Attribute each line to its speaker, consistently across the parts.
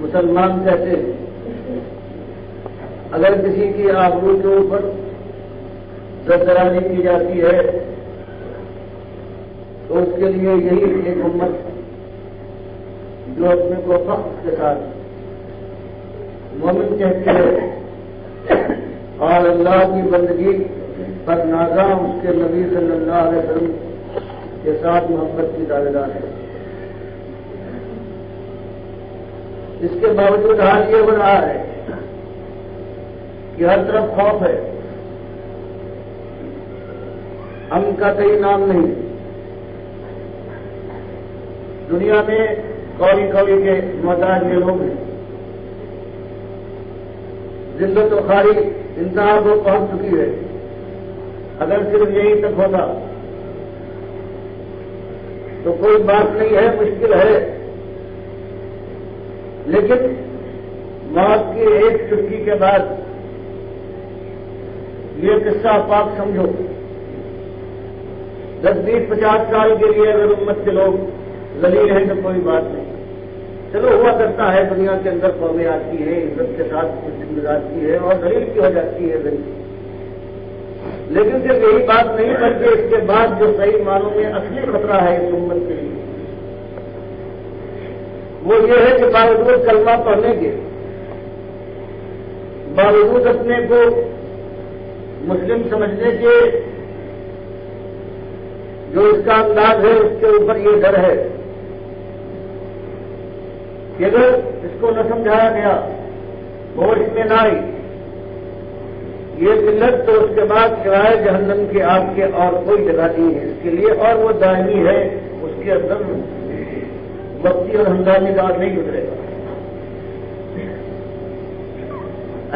Speaker 1: مسلمان کہتے ہیں اگر کسی کی آبرو کے اوپر زرزرانی کی جاتی ہے تو اس کے لیے یہی ایک امت جو اپنے کو فخر کے ساتھ مومن کہتی ہے اور اللہ کی بندگی پر نازاں اس کے نبی صلی اللہ علیہ وسلم کے ساتھ محبت کی دعویدار ہے. اس کے باوجود حال یہ ہو رہا ہے کہ ہر طرف خوف ہے، امن کا کوئی نام نہیں. دنیا میں کوڑی کوڑی کے محتاج یہ لوگ ہیں. ذلت و خواری انتہا کو پہنچ چکی ہے. اگر صرف یہیں تک ہوگا تو کوئی بات نہیں ہے، مشکل ہے، لیکن موت کی ایک چٹکی کے بعد یہ قصہ پاک سمجھو. 10-20-50 سال کے لیے اگر امت کے لوگ ذلیل ہیں تو کوئی بات نہیں. چلو ہوا کرتا ہے، دنیا کے اندر قومیں آتی ہیں، عزت کے ساتھ کچھ گزارتی ہے اور ذلیل کی ہو جاتی ہے ذلیل. لیکن صرف یہی بات نہیں بلکہ اس کے بعد جو صحیح معنوں میں اصلی خطرہ ہے اس امت کے لیے وہ یہ ہے کہ باوجود کلمہ پڑھنے کے، باوجود اپنے کو مسلم سمجھنے کے، جو اس کا انداز ہے اس کے اوپر یہ ڈر ہے کہ اگر اس کو نہ سمجھایا گیا ہوش میں نہ آئی یہ ملت تو اس کے بعد سوائے جہنم کے آگ کے اور کوئی جگہ نہیں ہے اس کے لیے، اور وہ دائمی ہے، اس کے اندر وقتی اور ہنگامی کا نہیں گزرے گا.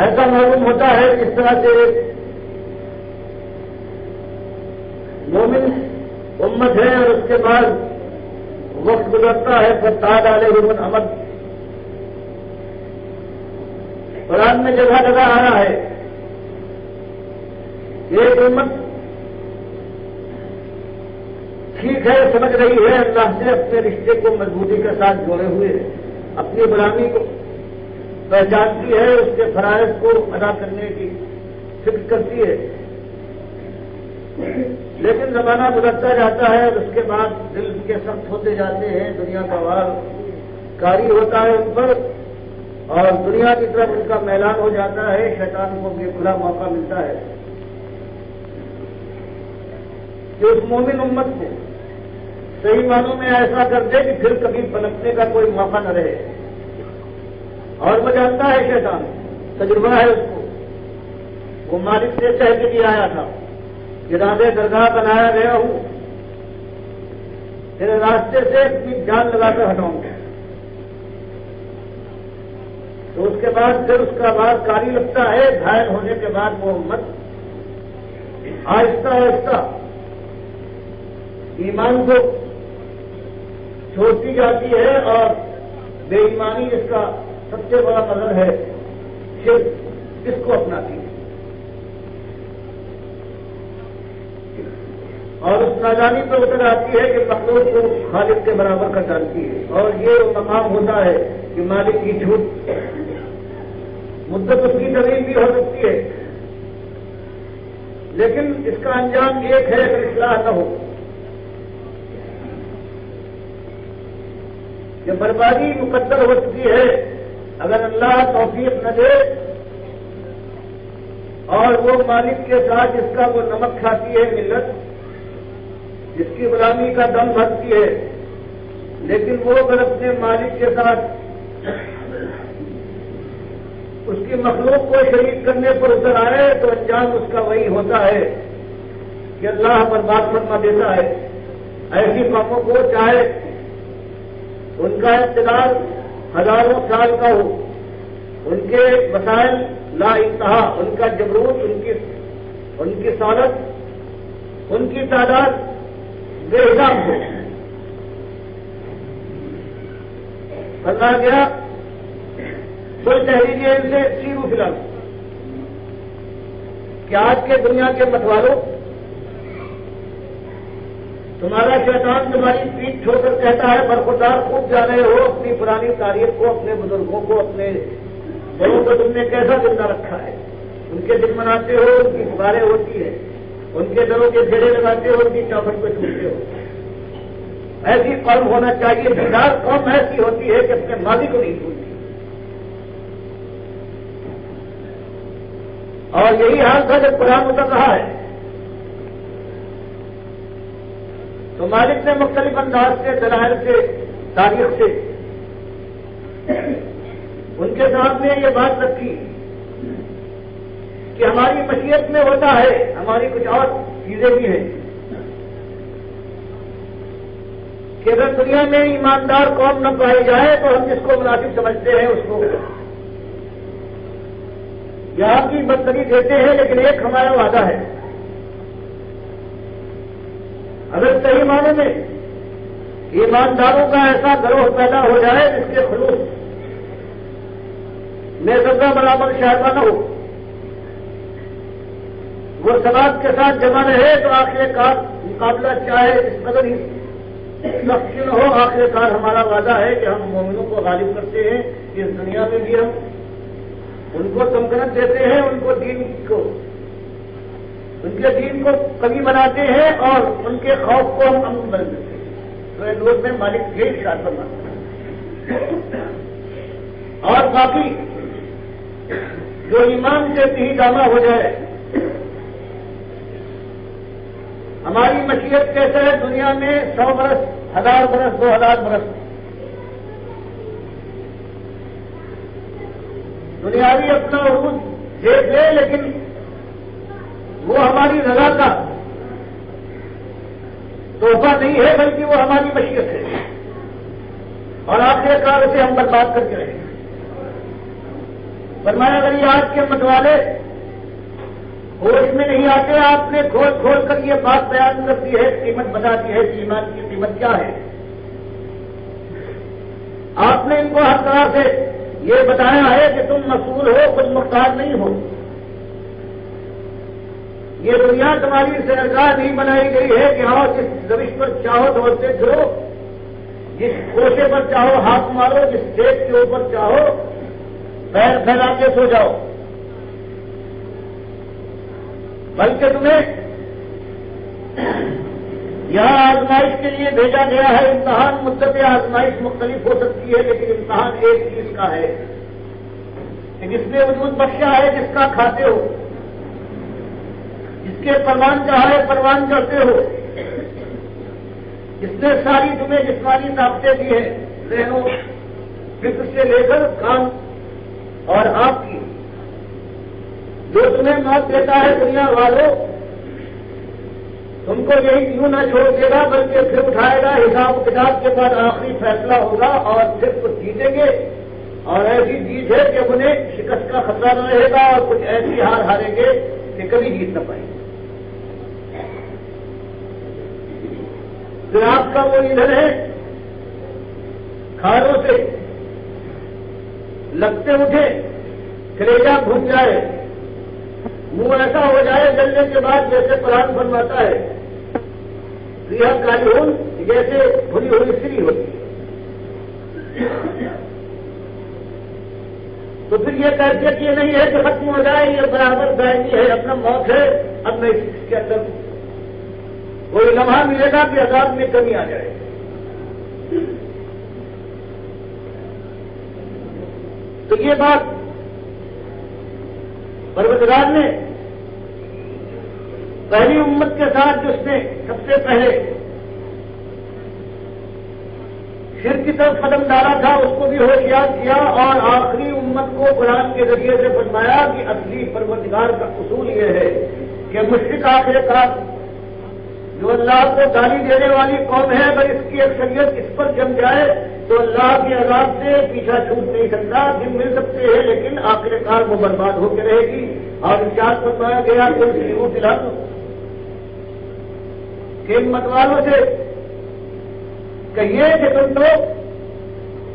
Speaker 1: ایسا معلوم ہوتا ہے جس طرح سے مومن امت ہے اور اس کے بعد وقت گزرتا ہے پھر تاج علیہم الامد. قرآن میں جگہ جگہ آ رہا ہے ایک امت ٹھیک ہے، سمجھ رہی ہے، اللہ سے اپنے رشتے کو مضبوطی کے ساتھ جوڑے ہوئے ہے، اپنی غلامی کو پہچانتی ہے، اس کے فرائض کو ادا کرنے کی فکر کرتی ہے. لیکن زمانہ گزرتا جاتا ہے اور اس کے بعد دل کے سخت ہوتے جاتے ہیں، دنیا کا وار کاری ہوتا ہے ان پر اور دنیا کی طرف ان کا میلان ہو جاتا ہے. شیطان کو بھی کھلا موقع ملتا ہے کہ اس مومن امت کو صحیح معنوں میں ایسا کر دے کہ پھر کبھی پلٹنے کا کوئی موقع نہ رہے. اور وہ جانتا ہے شیطان، تجربہ ہے اس کو. وہ مالک سے کہہ کے بھی آیا تھا کہ راندے درگاہ بنایا گیا ہوں، تیرے راستے سے اپنی جان لگا کر ہٹاؤں گا. تو اس کے بعد پھر اس کا بار کاری لگتا ہے. گھائل ہونے کے بعد وہ امت آہستہ آہستہ ایمان کو چھوڑتی جاتی ہے اور بے ایمانی اس کا سب سے بڑا مظہر ہے، صرف اس کو اپناتی ہے اور اس نادانی پر اتر آتی ہے کہ مخلوق کو خالق کے برابر کر ڈالتی ہے. اور یہ مقام ہوتا ہے کہ مالک کی جھوٹ مدت اس کی طویل بھی ہو سکتی ہے، لیکن اس کا انجام ایک ہے اگر اصلاح نہ ہو کہ بربادی مقدر ہو چکی ہے. اگر اللہ توفیق نہ دے اور وہ مالک کے ساتھ جس کا وہ نمک کھاتی ہے ملت، جس کی غلامی کا دم بھرتی ہے، لیکن وہ اگر اپنے مالک کے ساتھ اس کی مخلوق کو شریک کرنے پر اتر آئے تو انجام اس کا وہی ہوتا ہے کہ اللہ برباد فرما دیتا ہے. ایسی قوموں کو چاہے ان کا اقتدار ہزاروں سال کا ہو، ان کے وسائل لا انتہا، ان کا جبروت، ان کی سالت، ان کی تعداد بے حساب ہو. اللہ گیا کوئی تحریری ان سے سیرو فی الحال کہ آج کے دنیا کے متوالوں تمہارا شیطان تمہاری پیٹھ چھوڑ کر کہتا ہے برخوردار خوب جا رہے ہو اپنی پرانی تاریخ کو، اپنے بزرگوں کو، اپنے بڑوں کو تم نے کیسا زندہ رکھا ہے، ان کے دن مناتے ہو، ان کی پکاریں ہوتی ہے، ان کے دروں کے گھیرے لگاتے ہو، ان کی چوکھٹ پہ چھوٹتے ہو۔ ایسی قوم ہونا چاہیے، بیدار قوم ایسی ہوتی ہے کہ اپنے ماضی کو نہیں بھولتی۔ اور یہی حال تھا جب قرآن اتر رہا ہے تو مالک نے مختلف انداز سے، دلائل سے، تاریخ سے ان کے سامنے یہ بات رکھی کہ ہماری مشیت میں ہوتا ہے، ہماری کچھ اور چیزیں بھی ہیں کہ اگر دنیا میں ایماندار قوم نہ پائی جائے تو ہم جس کو مناسب سمجھتے ہیں اس کو یہاں کی بدتری دیتے ہیں، لیکن ایک ہمارا وعدہ ہے، اگر صحیح معنی میں ایمانداروں کا ایسا گروہ پیدا ہو جائے جس کے خلوص میں سزا برابر شائبہ نہ ہو، وہ سماج کے ساتھ جمع رہے تو آخر کار مقابلہ چاہے اس قدر ہی سخت نہ ہو، آخر کار ہمارا وعدہ ہے کہ ہم مومنوں کو غالب کرتے ہیں، اس دنیا میں بھی ہم ان کو تمکنت دیتے ہیں، ان کے دین کو قوی بناتے ہیں اور ان کے خوف کو ہم امن بنا دیتے ہیں۔ تو یہ لوگ میں مالک یہ ارشاد فرماتا ہے۔ اور باقی جو ایمان سے بھی دامہ ہو جائے، ہماری مشیت کیسے ہے دنیا میں 100 برس، 1000 برس، 2000 برس، دنیاوی اپنا عروج دیکھ لے، لیکن وہ ہماری رضا کا تحفہ نہیں ہے بلکہ وہ ہماری مشیت ہے، اور آخر کار سے ہم برباد کر کے رہیں گے۔ فرمایا اگر یہ آج کے متوالے ہوش میں نہیں آتے، آپ نے کھول کھول کر یہ بات بیان کرتی ہے، قیمت بتاتی ہے کہ ایمان کی قیمت کیا ہے، آپ نے ان کو ہر طرح سے یہ بتایا ہے کہ تم مسئول ہو، خود مختار نہیں ہو، یہ دنیا تمہاری سرگاہ نہیں بنائی گئی ہے کہ آؤ جس روش پر چاہو دوڑتے پھرو، جس کوشے پر چاہو ہاتھ مارو، جس ڈیک کے اوپر چاہو پیر پھیلا کے سو جاؤ، بلکہ تمہیں یہاں آزمائش کے لیے بھیجا گیا ہے۔ امتحان، مدت آزمائش مختلف ہو سکتی ہے، لیکن امتحان ایک چیز کا ہے کہ جس نے وجود بخشا ہے، جس کا کھاتے ہو، جس کے پروان چاہے پروان کرتے ہو، جس نے ساری تمہیں جسمانی طاقتیں دی ہیں، ذہن و فکر سے لے کر کام اور آپ کی، جو تمہیں موت دیتا ہے دنیا والوں، تم کو یہی کیوں نہ چھوڑ دے گا بلکہ پھر اٹھائے گا، حساب کتاب کے بعد آخری فیصلہ ہوگا اور پھر کچھ جیتیں گے، اور ایسی جیت ہے کہ انہیں شکست کا خطرہ نہ رہے گا، اور کچھ ایسی ہار ہاریں گے کہ کبھی جیت نہ پائیں گے۔ پھر آپ کا وہ ادھر ہے کھاروں سے لگتے اٹھے، کلیجہ گھوم جائے، منہ ایسا ہو جائے جلنے کے بعد جیسے قرآن فرماتا ہے ریحا کالہون، جیسے بھری ہوئی سری ہوتی ہے۔ تو پھر یہ کیفیت یہ نہیں ہے کہ ختم ہو جائے، یہ برابر دائمی ہے، اپنا موت ہے، اب میں اس کے اندر کوئی لمحہ ملے گا کہ عذاب میں کمی آ جائے۔ تو یہ بات پروردگار نے پہلی امت کے ساتھ جس نے سب سے پہلے شرک کی طرف قدم ڈالا تھا اس کو بھی ہوشیار کیا، اور آخری امت کو قرآن کے ذریعے سے فرمایا کہ اصلی پروردگار کا اصول یہ ہے کہ مشرک آخر کار جو اللہ کو گالی دینے والی قوم ہے، اگر اس کی اکثریت اس پر جم جائے تو اللہ کے عذاب سے پیچھا چھوٹ نہیں سکتا، دن مل سکتے ہیں لیکن آخر کار وہ برباد ہو کے رہے گی۔ اور ارشاد فرمایا گیا کہ سیرو فی الحال کہ مت والوں سے کہیے کہ تم تو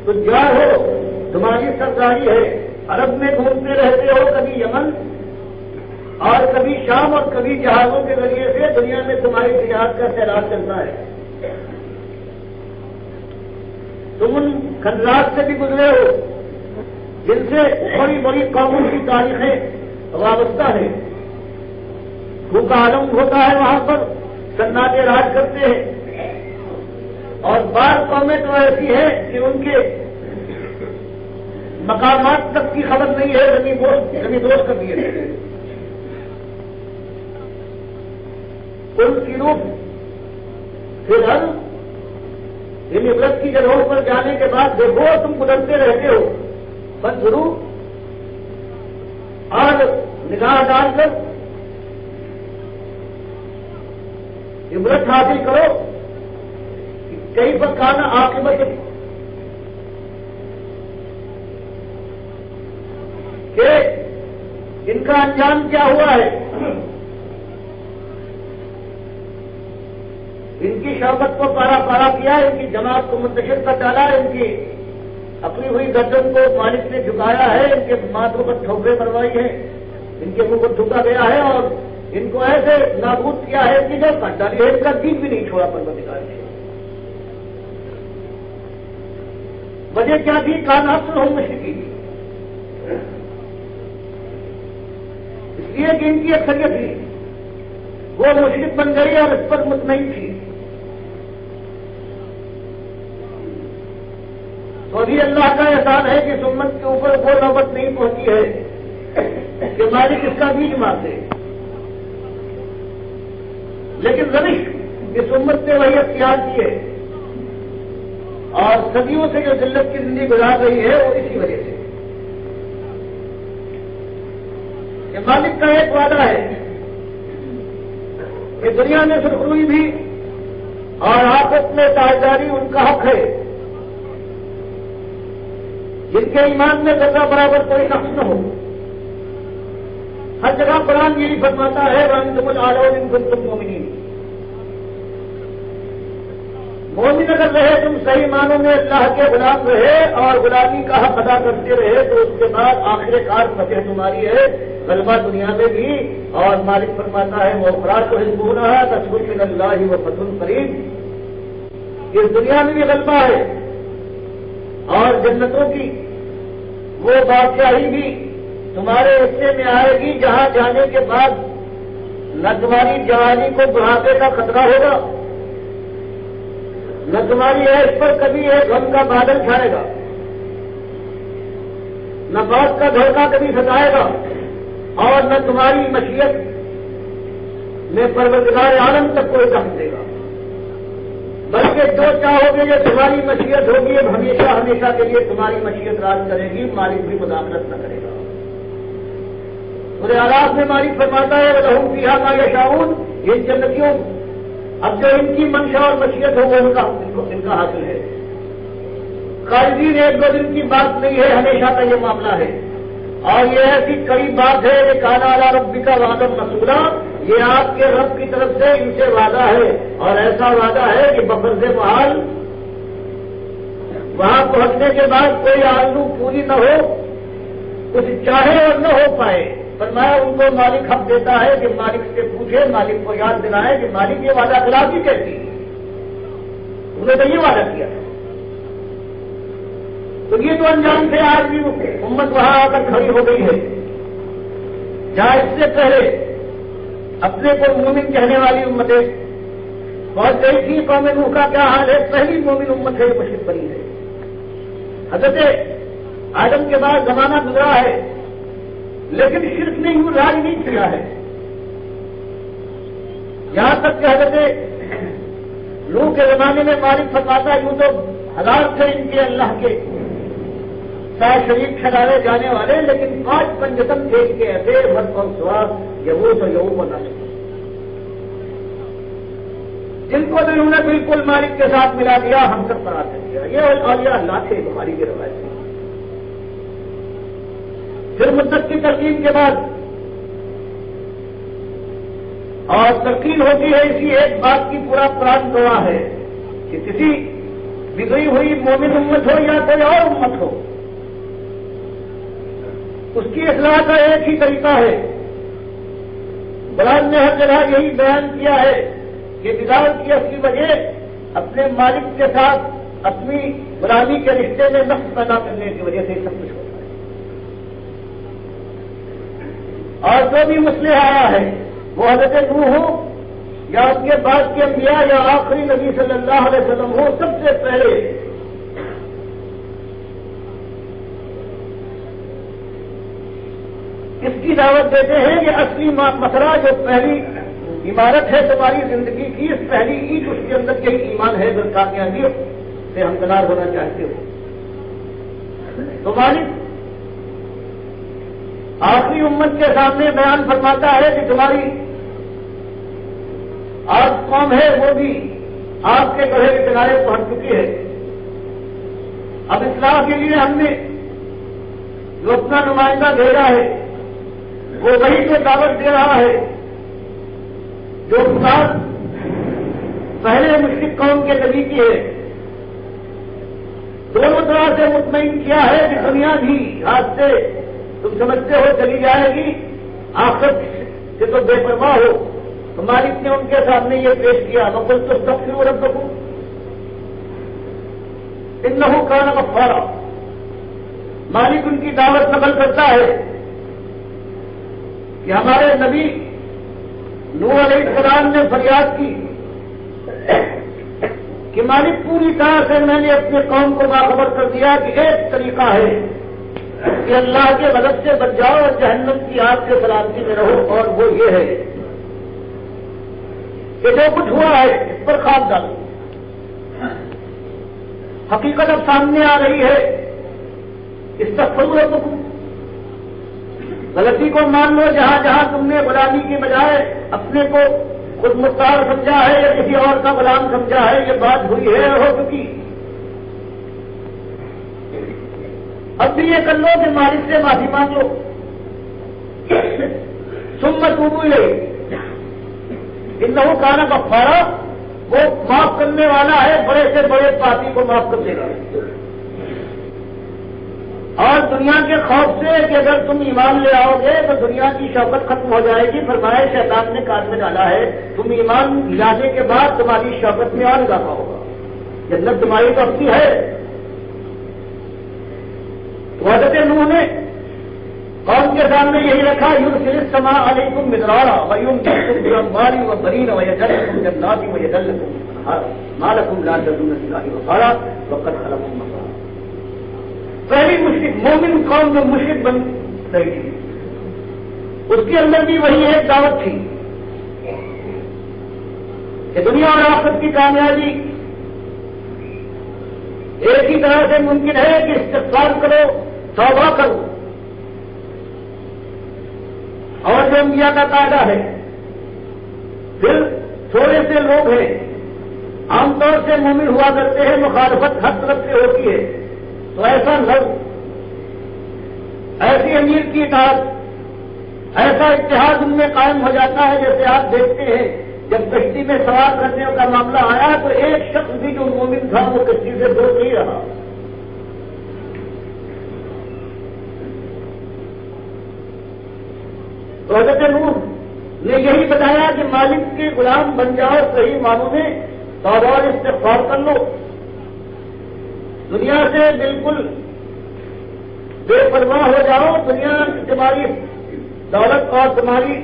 Speaker 1: تجار ہو، تمہاری سرداری ہے، عرب میں گھومتے رہتے ہو، کبھی یمن اور کبھی شام اور کبھی جہازوں کے ذریعے سے دنیا میں تمہاری تجارت کا سیلاب چلتا ہے، تم ان خنجرات سے بھی گزرے ہو جن سے بڑی بڑی قوموں کی تاریخیں وابستہ ہیں. بھوکا عالم ہوتا ہے وہاں پر، سناٹے راج کرتے ہیں، اور بعض قومیں تو ایسی ہیں کہ ان کے مقامات تک کی خبر نہیں ہے، زمین دوست کر دیے گئے. ان کی روح پھر ہر ان عبرت کی جگہوں پر جانے کے بعد دیکھو تم گزرتے رہتے ہو، بس ضرور اور نگاہ ڈال کر عبرت حاصل کرو کہ کئی پر کانا عاقبت کہ ان کا انجام کیا ہوا ہے. ان کی شوکت کو پارا پارا کیا، ان کی جماعت کو منتشر کر ڈالا، ان کی اپنی ہوئی گردن کو مالک نے جھکایا ہے، ان کے ماتھوں پر ٹھوکریں مروائی ہیں، ان کے منہ کو تھوکا گیا ہے اور ان کو ایسے نابود کیا ہے کہ جو کٹ ڈالی ہے، ان کا دین بھی نہیں چھوڑا پروردگار نے. وجہ کیا تھی؟ کان حاصل ہو مشرقی، اس لیے کہ ان کی اکثریت تھی وہ مشرک بن گئی اور اس پر مطمئن تھی. تو ابھی اللہ کا احسان ہے کہ اس امت کے اوپر وہ نوبت نہیں پہنچی ہے کہ مالک اس کا بیج مار دے، لیکن روش اس امت نے وہی اختیار کی ہے اور صدیوں سے جو ذلت کی زندگی گزار رہی ہے وہ اسی وجہ سے. یہ مالک کا ایک وعدہ ہے کہ دنیا میں سرخروئی بھی اور آخرت میں تاجداری ان کا حق ہے. جن کے ایمان میں ذرہ برابر کوئی نقص نہ ہو. ہر جگہ قرآن یہی فرماتا ہے وَأَنْتُمُ الْأَعْلَوْنَ إِن كُنتُم مُؤْمِنِينَ. مومن اگر رہے تم صحیح معنوں میں اللہ کے غلام رہے اور غلامی کا حق ادا کرتے رہے تو اس کے بعد آخر کار فتح تمہاری ہے، غلبہ دنیا میں بھی. اور مالک فرماتا ہے وَأُخْرَىٰ تُحِبُّونَهَا نَصْرٌ مِّنَ اللَّهِ وَفَتْحٌ قَرِيبٌ. اس دنیا میں بھی غلبہ ہے اور جنتوں کی وہ بادشاہی بھی تمہارے حصے میں آئے گی جہاں جانے کے بعد نہ تمہاری جوانی کو بڑھاپے کا خطرہ ہوگا، نہ تمہاری عیش پر کبھی ایک غم کا بادل چھائے گا، نہ موت کا دھوکہ کبھی ستائے گا، اور نہ تمہاری مشیت میں پروردگار عالم تک کوئی دخل دے گا. بلکہ جو چاہو گے یہ تمہاری مشیت ہوگی، اب ہمیشہ ہمیشہ کے لیے تمہاری مشیت راج کرے گی، مالک بھی مداخلت نہ کرے گا. سورہ اعراف میں مالک فرماتا ہے وَلَهُمْ فِيهَا مَا يَشَاءُونَ. یہ جنتیوں اب جو ان کی منشا اور مشیت ہو وہ ان کا حاصل ہے. خالدین ایک دو دن کی بات نہیں ہے، ہمیشہ کا یہ معاملہ ہے. اور یہ ایسی کڑی بات ہے کہ کانا علی ربک وعدا مسئولا، یہ آپ کے رب کی طرف سے ان سے وعدہ ہے اور ایسا وعدہ ہے کہ بفرض محال وہاں پہنچنے کے بعد کوئی آرزو پوری نہ ہو، کچھ چاہے اور نہ ہو پائے. فرمایا ان کو مالک حق دیتا ہے کہ مالک سے پوچھے، مالک کو یاد دلائے کہ مالک یہ وعدہ خلافی کیسی ہے، انہوں نے تو یہ وعدہ کیا ہے. تو یہ تو انجام سے آج بھی امت وہاں آ کر کھڑی ہو گئی ہے جہاں اس سے پہلے اپنے کو مومن کہنے والی امتیں بہت گئی تھی. قوم نوح کا کیا حال ہے؟ پہلی مومن امت ہے، مشرک بنی ہے. حضرت آدم کے بعد زمانہ گزرا ہے لیکن شرک نے یوں راج نہیں کیا ہے، یہاں تک کہ حضرت نوح کے زمانے میں مالک فرماتا یوں تو ہزار تھے ان کے اللہ کے ساتھ شریک ٹھہرائے جانے والے، لیکن 5 پنجتن تھے ان کے ایسے مت اور سواد یہود اور یہود و نصر جن کو انہوں نے بالکل مالک کے ساتھ ملا دیا، ہم سب پر کر دیا. یہ اولیاء اللہ تھے بخاری کی روایت میں. پھر مدت کی ترکیب کے بعد اور ترکیب ہوتی ہے اسی ایک بات کی پورا قرآن گواہ ہے کہ کسی بگڑی ہوئی مومن امت ہو یا کوئی اور امت ہو، اس کی اصلاح کا ایک ہی طریقہ ہے. قرآن نے ہر جگہ یہی بیان کیا ہے کہ بگاڑ کی اصلی وجہ اپنے مالک کے ساتھ اپنی غلامی کے رشتے میں نقص پیدا کرنے کی وجہ سے سب کچھ ہوتا ہے۔ اور جو بھی مسئلہ آیا ہے وہ حضرت نوح ہو یا اس کے بعد کے انبیاء یا آخری نبی صلی اللہ علیہ وسلم ہو، سب سے پہلے اس کی دعوت دیتے ہیں کہ اصلی مسئلہ جو پہلی عمارت ہے تمہاری زندگی کی، اس پہلی اینٹ اس کے اندر یہی ایمان ہے، اگر کامیابی سے ہمکنار ہونا چاہتے ہو تو مالک آخری امت کے سامنے بیان فرماتا ہے کہ تمہاری آج قوم ہے وہ بھی آپ کے گڑھے کے کنارے پہنچ چکی ہے۔ اب اصلاح کے لیے ہم نے جو اپنا نمائندہ بھیجا ہے وہ وہی کو دعوت دے رہا ہے جو مثال پہلے مشرک قوم کے نبی کی ہے۔ دونوں طرح سے مطمئن کیا ہے کہ دنیا بھی ہاتھ سے تم سمجھتے ہو چلی جائے گی، آخرت سے تو بے پرواہ ہو۔ تو مالک نے ان کے سامنے یہ پیش کیا، مقل تو استغفروا ربکم انہ کان غفارا۔ مالک ان کی دعوت نقل کرتا ہے کہ ہمارے نبی نوح علیہ السلام نے فریاد کی کہ مالک پوری طرح سے میں نے اپنے قوم کو باخبر کر دیا کہ ایک طریقہ ہے کہ اللہ کے غضب سے بچ جاؤ اور جہنم کی آگ سے سلامتی میں رہو، اور وہ یہ ہے کہ جو کچھ ہوا ہے اس پر خواب ڈالو۔ حقیقت اب سامنے آ رہی ہے، استغفروا ربکم، غلطی کو مان لو۔ جہاں جہاں تم نے غلامی کی بجائے اپنے کو خود مختار سمجھا ہے یا کسی اور کا غلام سمجھا ہے، یہ بات ہوئی ہے اور ہو چکی۔ اب بھی یہ کر لو کہ مالک سے معافی مانگ لو، ثم توبوا الیہ انہ کان غفارا، وہ معاف کرنے والا ہے، بڑے سے بڑے پاپی کو معاف کر دے گا۔ اور دنیا کے خوف سے کہ اگر تم ایمان لے آؤ گے تو دنیا کی شوکت ختم ہو جائے گی، فرمایا شیطان نے کان میں ڈالا ہے تم ایمان لانے کے بعد تمہاری شوکت میں اور اضافہ ہوگا، جنت تمہاری تو اپنی ہے۔ تو حضرت نوح نے قوم کے سامنے یہی رکھا، یرسل السماء علیکم مدرارا ویمددکم باموال وبنین ویجعل لکم جنات ویجعل لکم انہارا ما لکم لا ترجون للہ وقارا وقد خلقکم اطوارا۔ پہلی مشرک مومن قوم جو مشرک بن رہی تھی اس کے اندر بھی وہی ایک دعوت تھی کہ دنیا اور آخرت کی کامیابی ایک ہی طرح سے ممکن ہے کہ استغفار کرو، توبہ کرو، اور جو انبیاء کا قاعدہ ہے۔ پھر تھوڑے سے لوگ ہیں عام طور سے مومن ہوا کرتے ہیں، مخالفت ہر طرف سے ہوتی ہے، تو ایسا لوگ ایسی امیر کی اطاعت، ایسا اتحاد ان میں قائم ہو جاتا ہے جیسے آپ دیکھتے ہیں جب کشتی میں سوار کرنے کا معاملہ آیا تو ایک شخص بھی جو مومن تھا وہ کشتی سے دور نہیں رہا۔ تو حضرت نوح نے یہی بتایا کہ مالک کے غلام بن جاؤ، صحیح معنوں میں توبہ اور استغفار کر لو، دنیا سے بالکل بے پرواہ ہو جاؤ، دنیا تمہاری دولت اور تمہاری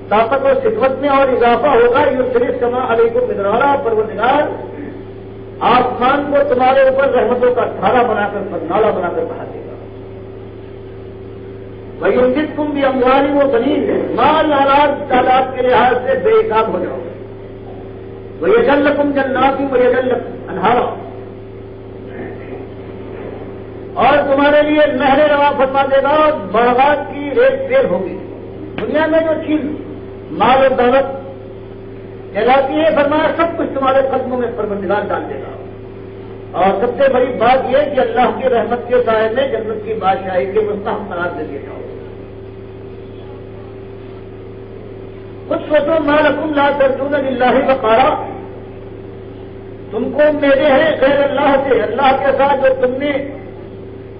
Speaker 1: طاقت اور خدمت میں اور اضافہ ہوگا۔ یرسل السماء علیکم مدرارا، پروردگار آسمان کو تمہارے اوپر رحمتوں کا دھارا بنا کر نالا بنا کر بہا دے گا۔ ویمددکم باموال وبنین، مال اولاد تعداد کے لحاظ سے بے حساب ہو جاؤ گے۔ ویجعل لکم جنات ویجعل لکم انہارا، اور تمہارے لیے نہریں رواں فرما دے گا اور باغات کی ریت پیر ہوگی۔ دنیا میں جو چیز مال و دولت کہلاتی ہے، فرمایا سب کچھ تمہارے قدموں میں پروردگار ڈال دے گا۔ اور سب سے بڑی بات یہ کہ اللہ کی رحمت کے سائے میں جنت کی بادشاہی کے مستحق قرار دے دیے جاؤ۔ کچھ سوچو، ما لکم لا ترجون للہ وقارا، تم کو میرے ہیں غیر اللہ سے، اللہ کے ساتھ جو تم نے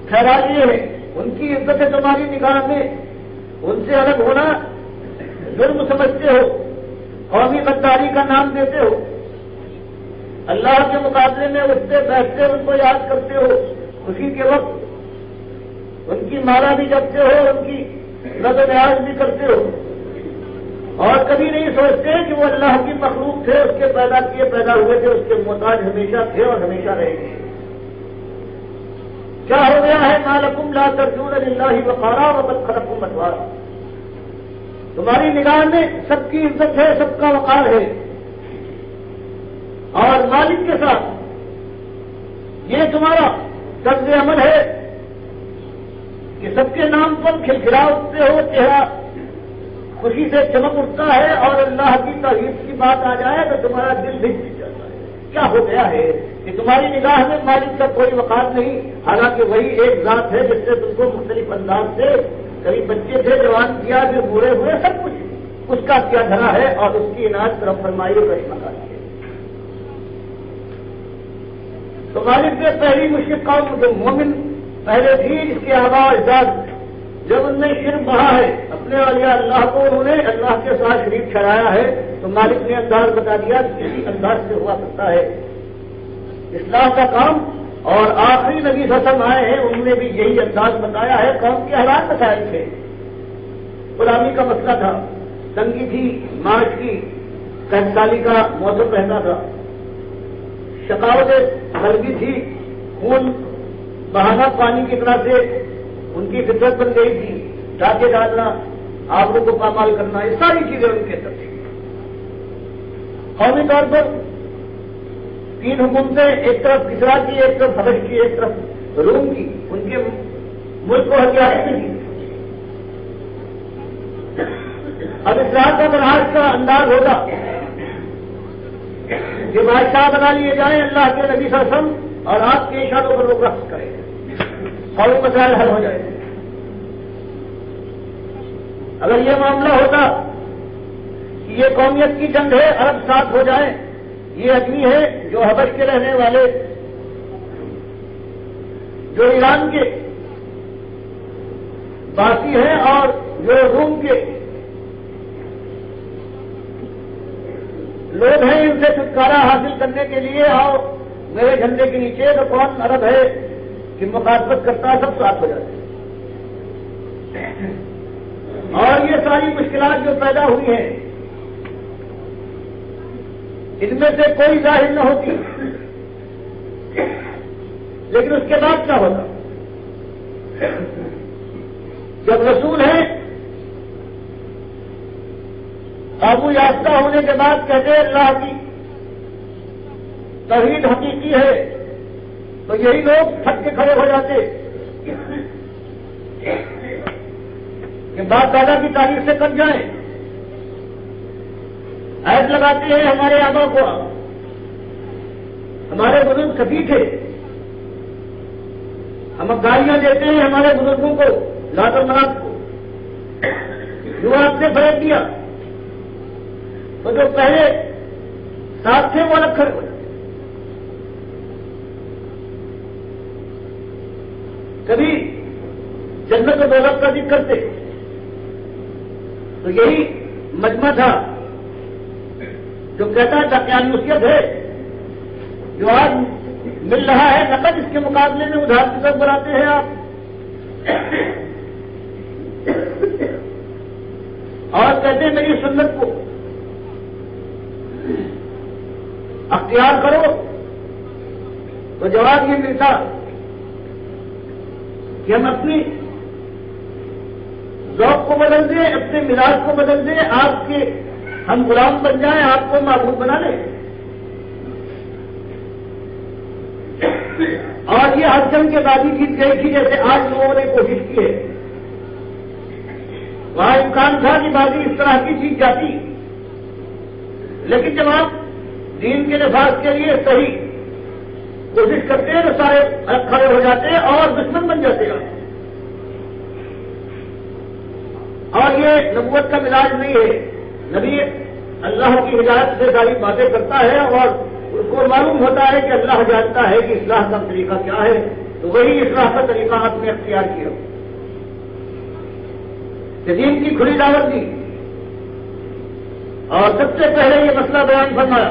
Speaker 1: ٹھہرا لیے ہیں ان کی عزت ہے تمہاری نگاہ میں، ان سے الگ ہونا جرم سمجھتے ہو، قومی غداری کا نام دیتے ہو۔ اللہ کے مقابلے میں اٹھتے بیٹھتے ان کو یاد کرتے ہو، اسی کے وقت ان کی مالا بھی جپتے ہو، ان کی رد و نیاز بھی کرتے ہو، اور کبھی نہیں سوچتے کہ وہ اللہ کی مخلوق تھے، اس کے پیدا کیے پیدا ہوئے تھے، اس کے محتاج ہمیشہ تھے اور ہمیشہ رہیں گے۔ کیا ہو گیا ہے؟ ما لکم لا ترجون للہ وقارا وقد خلقکم اطوارا، تمہاری نگاہ میں سب کی عزت ہے، سب کا وقار ہے، اور مالک کے ساتھ یہ تمہارا طرز عمل ہے کہ سب کے نام پر کھلکھلا اٹھتے ہو، چہرہ خوشی سے چمک اٹھتا ہے، اور اللہ کی تعریف کی بات آ جائے تو تمہارا دل بھی جاتا ہے۔ کیا ہو گیا ہے کہ تمہاری نگاہ میں مالک کا کوئی وقار نہیں، حالانکہ وہی ایک ذات ہے جس سے تم کو مختلف انداز سے، کبھی بچے تھے جوان کیا، پھر بوڑھے ہوئے، سب کچھ اس کا کیا دھرا ہے، اور اس کی عنایت طرف فرمائی اور رحمت آتی ہے۔ تو مالک نے پہلی مشرک قوم جو مومن پہلے تھی، اس کے آباء و اجداد، جب ان نے شرک بہا ہے اپنے اولیاء اللہ کو، انہوں نے اللہ کے ساتھ شریک ٹھہرایا ہے، تو مالک نے انداز بتا دیا کہ کسی انداز سے ہوا کرتا ہے اصلاح کا کام، اور آخری نبی صلی اللہ علیہ وسلم آئے ہیں، انہوں نے بھی یہی انداز بتایا ہے۔ قوم کے حالات بتائے تھے، غلامی کا مسئلہ تھا، تنگی تھی، معاش کی، 65 سالی کا موسم رہتا تھا، شقاوت غلبی تھی، خون بہانا پانی کی طرح سے ان کی فطرت بن گئی تھی، ڈاکے ڈالنا، آبرو کو پامال کرنا، یہ ساری چیزیں ان کے اندر تھیں۔ قومی طور پر 3 حکومتیں، ایک طرف کسرا کی، ایک طرف حبش کی، ایک طرف روم کی، ان کے ملک کو ہتھیار نہیں کی۔ اب اصلاح کا منہاج کا انداز ہوگا کہ بادشاہ بنا لیے جائیں اللہ کے نبی صلی اللہ علیہ وسلم، اور آپ کے اشاروں پر وہ رقص کریں اور وہ مسائل حل ہو جائے۔ اگر یہ معاملہ ہوتا کہ یہ قومیت کی جنگ ہے، عرب ساتھ ہو جائیں، یہ آدمی ہے جو حبش کے رہنے والے، جو ایران کے باسی ہیں، اور جو روم کے لوگ ہیں، ان سے چھٹکارا حاصل کرنے کے لیے اور میرے جھنڈے کے نیچے تو کون عرب ہے کہ مخالفت کرتا، سب ساتھ ہو جاتے ہیں۔ اور یہ ساری مشکلات جو پیدا ہوئی ہیں، ان میں سے کوئی ظاہر نہ ہوتی، لیکن اس کے بعد کیا ہوتا؟ جب رسول ہیں قابو یافتہ ہونے کے بعد کہتے اللہ کی توحید حقیقی ہے، تو یہی لوگ پھٹ کے کھڑے ہو جاتے کہ باپ دادا کی تاریخ سے کٹ جائیں، عہد لگاتے ہیں ہمارے آبا کو، ہمارے بزرگ سفی تھے، ہم گالیاں دیتے ہیں ہمارے بزرگوں کو، لات و منات کو، جو آپ نے فریب دیا، تو جو پہلے ساتھ تھے وہ الگ کھڑے ہو جاتے۔ کبھی جنت و دولت کا ذکر کرتے تو یہی مجمع تھا جو کہتا تھا کہ نصیحت ہے جو آج مل رہا ہے نقد، اس کے مقابلے میں ادھار کی طرف بڑھاتے ہیں آپ، اور کہتے ہیں میری سنت کو اختیار کرو، تو جواب یہ ملتا کہ ہم اپنی ذوق کو بدل دیں، اپنے مزاج کو بدل دیں، آپ کے ہم غلام بن جائیں، آپ کو معبود بنا لیں۔ اور یہ ہر جنگ کے بازی جیت گئی تھی، جیسے آج لوگوں نے کوشش کی ہے، وہاں امکان تھا کہ بازی اس طرح کی جیت جاتی، لیکن جب آپ دین کے نفاذ کے لیے صحیح کوشش کرتے ہیں تو سارے کھڑے ہو جاتے ہیں اور دشمن بن جاتے ہیں۔ اور یہ نبوت کا مزاج نہیں ہے، نبی اللہ کی ہدایت سے ساری باتیں کرتا ہے اور اس کو معلوم ہوتا ہے کہ اللہ جانتا ہے کہ اصلاح کا طریقہ کیا ہے، تو وہی اصلاح کا طریقہ آپ نے اختیار کیا، دین کی کھلی دعوت دی، اور سب سے پہلے یہ مسئلہ بیان فرمایا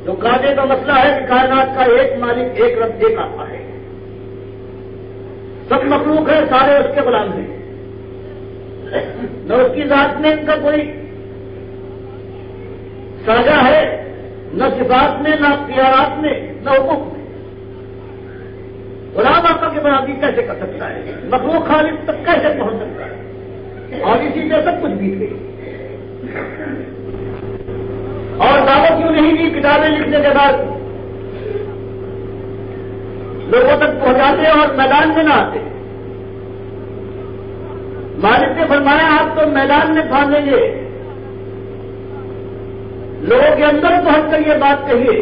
Speaker 1: جو کعبے کا مسئلہ ہے کہ کائنات کا ایک مالک، ایک رب، ایک آقا ہے، سب مخلوق ہے، سارے اس کے غلام ہیں، نہ اس کی ذات میں ان کا کوئی ساجا ہے، نہ صفات میں، نہ اختیارات میں، نہ حقوق میں۔ غلام آقا کی برابری کیسے کر سکتا ہے؟ مخلوق خالق تک کیسے پہنچ سکتا ہے؟ اور اسی سے سب کچھ بیت گئی۔ اور دعوت کیوں نہیں دی؟ کتابیں لکھنے کے بعد لوگوں تک پہنچاتے اور میدان میں نہ آتے۔ مالک نے فرمایا آپ تو میدان میں پھانسیں گے، لوگوں کے اندر پہنچ کر یہ بات کہیے۔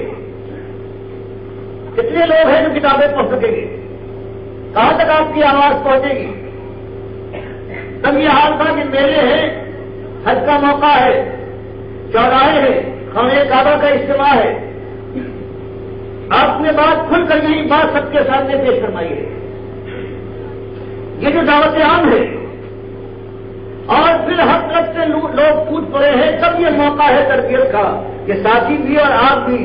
Speaker 1: کتنے لوگ ہیں جو کتابیں پڑھ سکیں گے؟ کہاں تک آپ کی آواز پہنچے گی؟ تب یہ حال تھا کہ میلے ہیں، حج کا موقع ہے، چوراہے ہیں، خانہ کعبہ کا اجتماع ہے، آپ نے بات کھل کر یہی بات سب کے سامنے پیش فرمائی ہے۔ یہ جو دعوت عام ہے اور پھر ہر طرف سے لوگ ٹوٹ پڑے ہیں، تب یہ موقع ہے تربیت کا کہ ساتھی بھی اور آپ بھی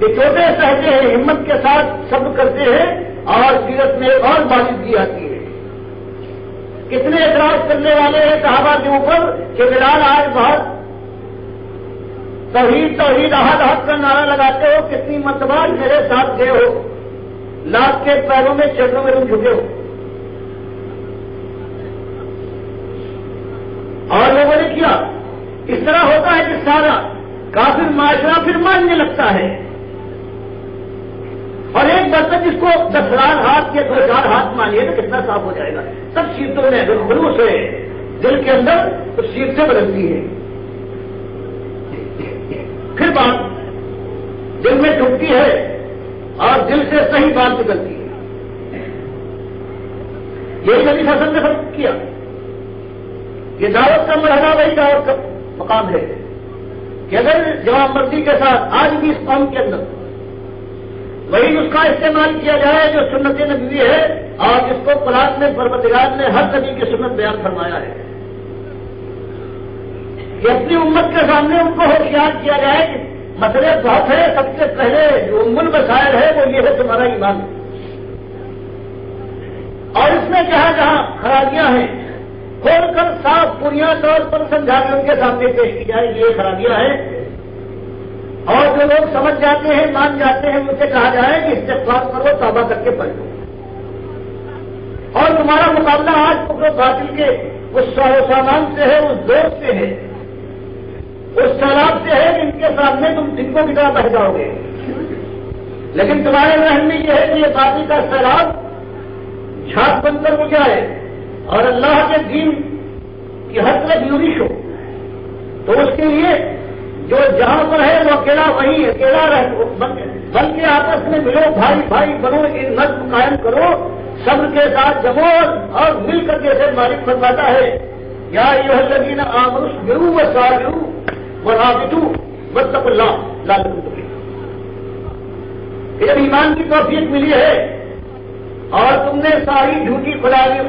Speaker 1: کہ چھوٹے سہتے ہیں، ہمت کے ساتھ صبر کرتے ہیں، اور سیرت میں ایک اور باریکی آتی ہے۔ کتنے اعتراض کرنے والے ہیں صحابہ کے اوپر کہ بلال آج بہت توحید توحید احد احد کا نعرہ لگاتے ہو، کتنی مرتبہ میرے ساتھ گئے ہو، لات کے پیروں میں چرنوں میں تم جھکے ہو۔ اور لوگوں نے کیا، اس طرح ہوتا ہے کہ سارا کافر معاشرہ پھر ماننے لگتا ہے، اور ایک برتن جس کو 10,000 ہاتھ یا 2,000 ہاتھ مانیے تو کتنا صاف ہو جائے گا۔ سب سیرتوں میں اگر خلوص ہے دل کے اندر تو سیرتیں بدلتی ہے، پھر بات دل میں ٹوٹتی ہے اور دل سے صحیح بات نکلتی ہے۔ یہی نبی صلی اللہ علیہ وسلم نے فرق کیا۔ یہ دعوت کا مرحلہ وہی دعوت کا مقام ہے کہ اگر جواب مردی کے ساتھ آج بھی اس قوم کے اندر وہی اس کا استعمال کیا جائے جو سنت نبوی ہے، اور جس کو قرآن میں پروردگار نے ہر نبی کی سنت بیان فرمایا ہے، کہ اپنی امت کے سامنے ان کو ہوشیار کیا جائے کہ مسئلے بہت ہے، سب سے پہلے جو المسائل ہے وہ یہ ہے تمہارا ایمان، اور اس میں جہاں جہاں خرابیاں ہیں کھول کر صاف پوریا طور پر سمجھا کے ان کے سامنے پیش کی جائے یہ خرابیاں ہیں، اور جو لوگ سمجھ جاتے ہیں مان جاتے ہیں ان سے کہا جائے کہ استغفار کرو، توبہ کر کے پڑھو، اور تمہارا مقابلہ آج پکڑو باطل کے اس سامان سے ہے، اس دور سے ہے، اس سیلاب سے ہے کہ ان کے سامنے تم دنوں کی طرح بہ جاؤ گے، لیکن تمہارے ذہن میں یہ ہے کہ یہ باطل کا سیلاب جھاگ بن کر اٹھ جائے اور اللہ کے دین کی ہر طرف یورش ہو، تو اس کے لیے جو جہاں پر ہے وہ اکیلا وہی اکیلا بن کے آپس میں ملو، بھائی بھائی بنو، نظم قائم کرو، صبر کے ساتھ جمو اور مل کر جیسے مالک فرماتا ہے یا ایھا الذین آمنوا اصبروا وصابروا ورابطوا واتقوا اللہ لعلکم تفلحون۔ جب ایمان کی توفیق ملی ہے اور تم نے ساری جھوٹی خدائیاں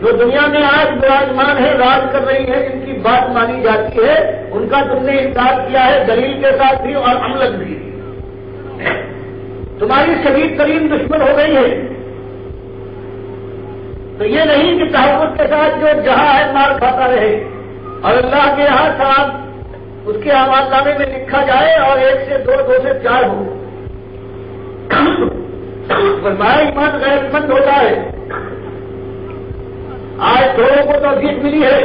Speaker 1: جو دنیا میں آج براجمان ہے، راج کر رہی ہے، جن کی بات مانی جاتی ہے، ان کا تم نے انکار کیا ہے دلیل کے ساتھ بھی اور عمل بھی، تمہاری شدید ترین دشمن ہو گئی ہے، تو یہ نہیں کہ تحفظ کے ساتھ جو جہاں ہے مار کھاتا رہے، اور اللہ کے یہاں ثواب اس کے اعمال نامے میں لکھا جائے اور 1 سے 2 2 سے 4 ہو۔ فرمایا ایمان غیر مند ہوتا ہے۔ آج لوگوں کو توفیق ملی ہے،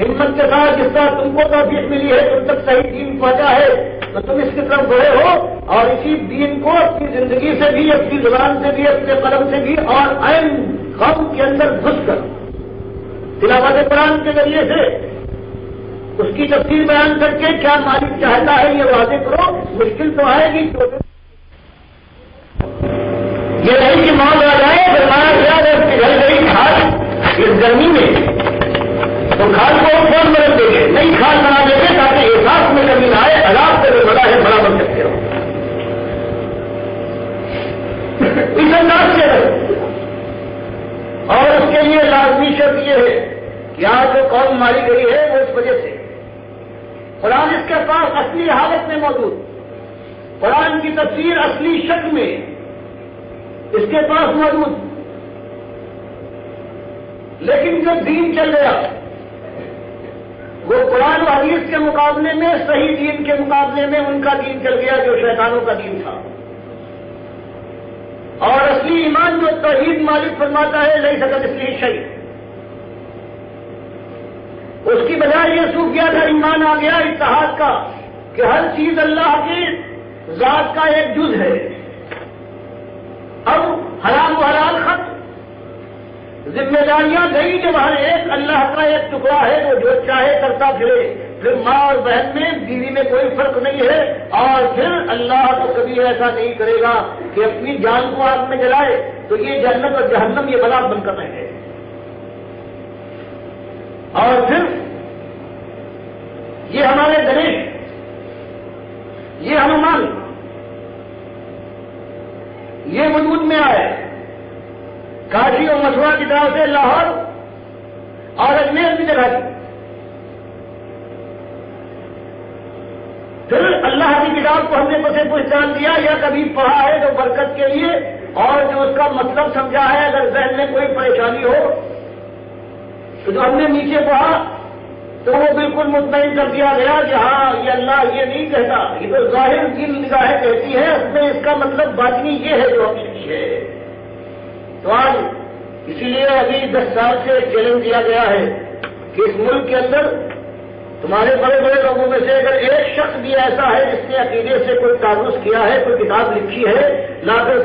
Speaker 1: ہمت کے ساتھ جس طرح تم کو توفیق ملی ہے، تم تک صحیح دین پہنچا ہے تو تم اس کی طرف بڑھے ہو، اور اسی دین کو اپنی زندگی سے بھی، اپنی زبان سے بھی، اپنے قلم سے بھی، اور عین غم کے اندر گھس کر تلاوت قرآن کے ذریعے سے اس کی تفسیر بیان کر کے کیا مالک چاہتا ہے یہ واضح کرو۔ مشکل تو آئے گی، یہ نہیں کہ موت آ جائے فرمایا گیا ہے اس کے گھر گئی کھاد اس گرمی میں تو کھاد کو کون مدد دیں گے؟ نئی کھاد بنا دیں گے تاکہ احساس میں کمی نہ آئے، عذاب سے جو بڑا ہے بڑا بن سکتے ہو، اس انداز سے اور اس کے لیے لازمی شرط یہ ہے کہ آج جو قوم ماری گئی ہے وہ اس وجہ سے قرآن اس کے پاس اصلی حالت میں موجود، قرآن کی تفسیر اصلی شکل میں اس کے پاس موجود، لیکن جو دین چل گیا وہ قرآن و حدیث کے مقابلے میں، صحیح دین کے مقابلے میں ان کا دین چل گیا جو شیطانوں کا دین تھا۔ اور اصلی ایمان جو توحید مالک فرماتا ہے نہیں سکت اس لیے شیء، اس کی بجائے یہ صوفیانہ ایمان آ گیا اتحاد کا کہ ہر چیز اللہ کی ذات کا ایک جز ہے۔ اب حرام و حلال ختم، ذمہ داریاں گئی جب ہر ایک اللہ کا ایک ٹکڑا ہے وہ جو چاہے کرتا پھرے، پھر ماں اور بہن میں بیوی میں کوئی فرق نہیں ہے، اور پھر اللہ تو کبھی ایسا نہیں کرے گا کہ اپنی جان کو آگ میں جلائے تو یہ جنت اور جہنم یہ بلا بن کر رہے ہیں۔ اور پھر یہ ہمارے گنیش، یہ ہنومان، یہ وجود میں آئے کاشی اور مسوا کی طرف سے لاہور اور اجمیر کی جگہ دی۔ پھر اللہ کی کتاب کو ہم نے اسے پہچان دیا یا کبھی پڑھا ہے تو برکت کے لیے، اور جو اس کا مطلب سمجھا ہے، اگر ذہن میں کوئی پریشانی ہو تو جو ہم نے نیچے پڑھا تو وہ بالکل مطمئن کر دیا گیا کہ ہاں یہ اللہ یہ نہیں کہتا، یہ تو ظاہر کی نگاہیں کہتی ہے، اس میں اس کا مطلب باطنی یہ ہے جو حقیقی ہے۔ تو آج اسی لیے ابھی 10 سال سے چیلنج دیا گیا ہے کہ اس ملک کے اندر تمہارے بڑے بڑے لوگوں میں سے اگر ایک شخص بھی ایسا ہے جس نے عقیدے سے کوئی تعرض کیا ہے، کوئی کتاب لکھی ہے، لا کر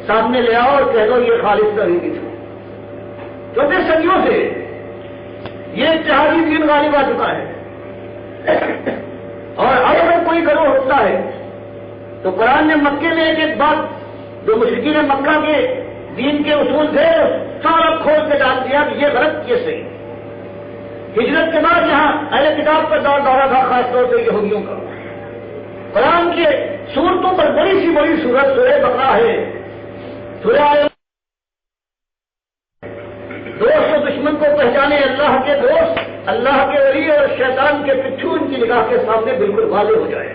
Speaker 1: سامنے لے آؤ اور کہہ دو یہ خالص توحید تھی، کیونکہ صدیوں سے یہ اتحادی دین غالب آ چکا ہے۔ اور اب اگر کوئی گروہ ہوتا ہے تو قرآن نے مکے میں ایک بات جو مشرکین مکہ کے دین کے اصول تھے سارا کھول کے ڈال دیا کہ یہ غلط، یہ صحیح۔ ہجرت کے بعد یہاں اہل کتاب کا دورہ تھا، خاص طور سے یہودیوں کا۔ قرآن کے صورتوں پر بڑی سی بڑی صورت سورہ بقرہ ہے، سورہ دوست و دشمن کو پہچانے، اللہ کے دوست، اللہ کے ولی اور شیطان کے پچھو ان کی نگاہ کے سامنے بالکل واضح ہو جائے۔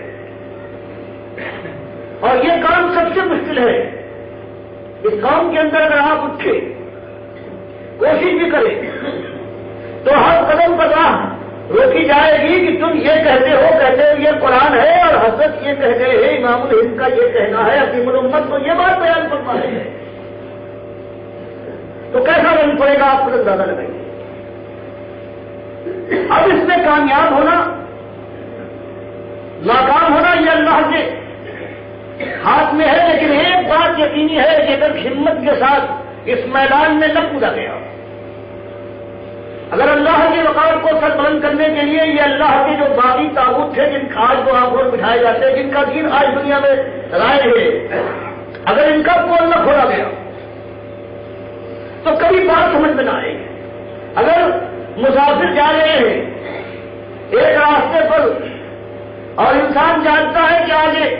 Speaker 1: اور یہ کام سب سے مشکل ہے۔ اس کام کے اندر اگر آپ اٹھے، کوشش بھی کریں تو ہر قدم پر راہ روکی جائے گی کہ تم یہ کہتے ہو یہ قرآن ہے، اور حضرت یہ کہہ گئے ہیں، امام الہند کا یہ کہنا ہے، حکیم الامت کو یہ بات بیان فرما رہے ہیں، تو کیسا رنگ پڑے گا آپ کو اندازہ لگائیے۔ اب اس میں کامیاب ہونا ناکام ہونا یہ اللہ کے ہاتھ میں ہے، لیکن ایک بات یقینی ہے کہ اگر ہمت کے ساتھ اس میدان میں نہ کودا گیا، اگر اللہ کے وقار کو سر بلند کرنے کے لیے یہ اللہ کے جو باقی تابوت تھے جن کا آج وہ آنکھوں بٹھائے جاتے ہیں، جن کا دین آج دنیا میں رائج ہے، اگر ان کا پول نہ کھولا گیا تو کبھی بات سمجھ میں نہ آئے گی۔ اگر مسافر جا رہے ہیں ایک راستے پر اور انسان جانتا ہے کہ آگے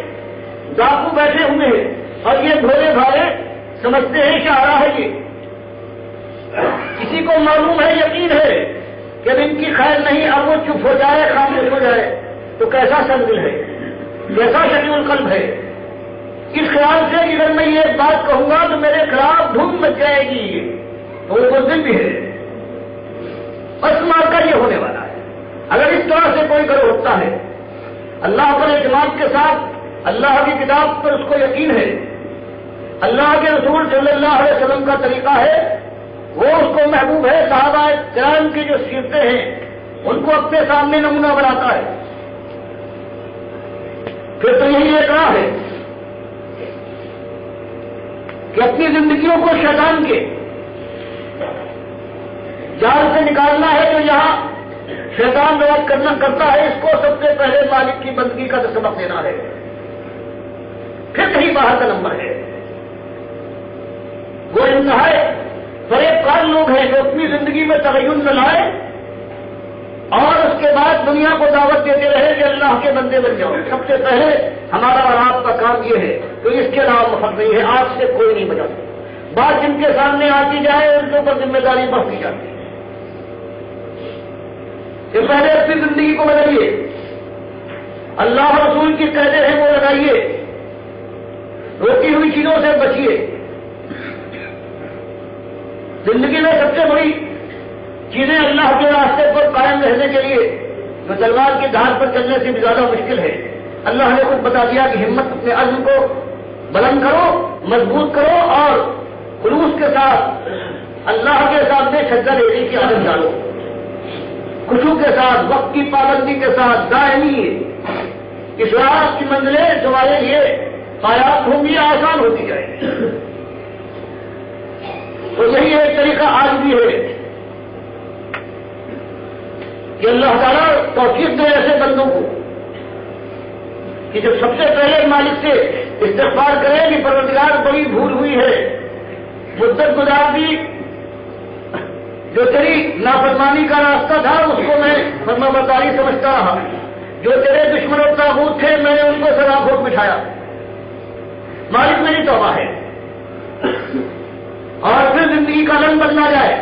Speaker 1: ڈاکو بیٹھے ہوئے ہیں اور یہ بھولے بھالے سمجھتے ہیں کہ آ رہا ہے، یہ کسی کو معلوم ہے، یقین ہے کہ اب ان کی خیر نہیں، اب وہ چپ ہو جائے، خاموش ہو جائے، تو کیسا سنگل ہے، کیسا شدید القلب ہے۔ اس خیال سے کہ اگر میں یہ بات کہوں گا تو میرے خلاف دھوم مچ جائے گی، تو وہ مزدل بھی ہے، بس مار کر یہ ہونے والا ہے۔ اگر اس طرح سے کوئی گروہ ہوتا ہے، اللہ پر اعتماد کے ساتھ اللہ کی کتاب پر اس کو یقین ہے، اللہ کے رسول صلی اللہ علیہ وسلم کا طریقہ ہے، وہ اس کو محبوب ہے، صحابہ کرام کی جو سیرتیں ہیں ان کو اپنے سامنے نمونہ بناتا ہے، پھر تو یہی ایک راہ ہے کہ اپنی زندگیوں کو شیطان کے جال سے نکالنا ہے۔ جو یہاں شیطان روایت کرتا ہے، اس کو سب سے پہلے مالک کی بندگی کا سبق دینا ہے، پھر کہیں باہر کا نمبر ہے۔ وہ انتہائی فریب کار لوگ ہیں جو اپنی زندگی میں تغیر نہ لائے اور اس کے بعد دنیا کو دعوت دیتے رہے کہ اللہ کے بندے بن جاؤ۔ سب سے پہلے ہمارا اور آپ کا کام یہ ہے، تو اس کے علاوہ مفت نہیں ہے، آپ سے کوئی نہیں بچا سکتا۔ بات جن کے سامنے آتی جائے ان کے اوپر ذمہ داری بڑھتی جاتی ہے کہ پہلے اپنی زندگی کو بدلیے، اللہ رسول کی قیدیں ہیں وہ لگائیے، روکی ہوئی چیزوں سے بچیے۔ زندگی میں سب سے بڑی چیزیں اللہ کے راستے پر قائم رہنے کے لیے جو تلوار کی دھار پر چلنے سے بھی زیادہ مشکل ہے، اللہ نے خود بتا دیا کہ ہمت اپنے عزم کو بلند کرو، مضبوط کرو اور خلوص کے ساتھ اللہ کے سامنے سجدہ دینے کی عادت ڈالو، خشوع کے ساتھ، وقت کی پابندی کے ساتھ دائمی اس راہ کی منزلیں تمہارے لیے پایاب ہوں گی، آسان ہوتی جائے گی۔ تو یہی ایک طریقہ آج بھی ہے کہ اللہ تعالیٰ توفیق دے ایسے بندوں کو کہ جو سب سے پہلے مالک سے استغفار کرے کہ پروردگار بڑی بھول ہوئی ہے، مدت گزار دی، جو تیری نافرمانی کا راستہ تھا اس کو میں فرما برداری سمجھتا رہا، جو تیرے دشمن اور طاغوت تھے میں نے ان کو سزا بھوگ بٹھایا، مالک میری توبہ ہے۔ اور پھر زندگی کا رنگ بدلا جائے،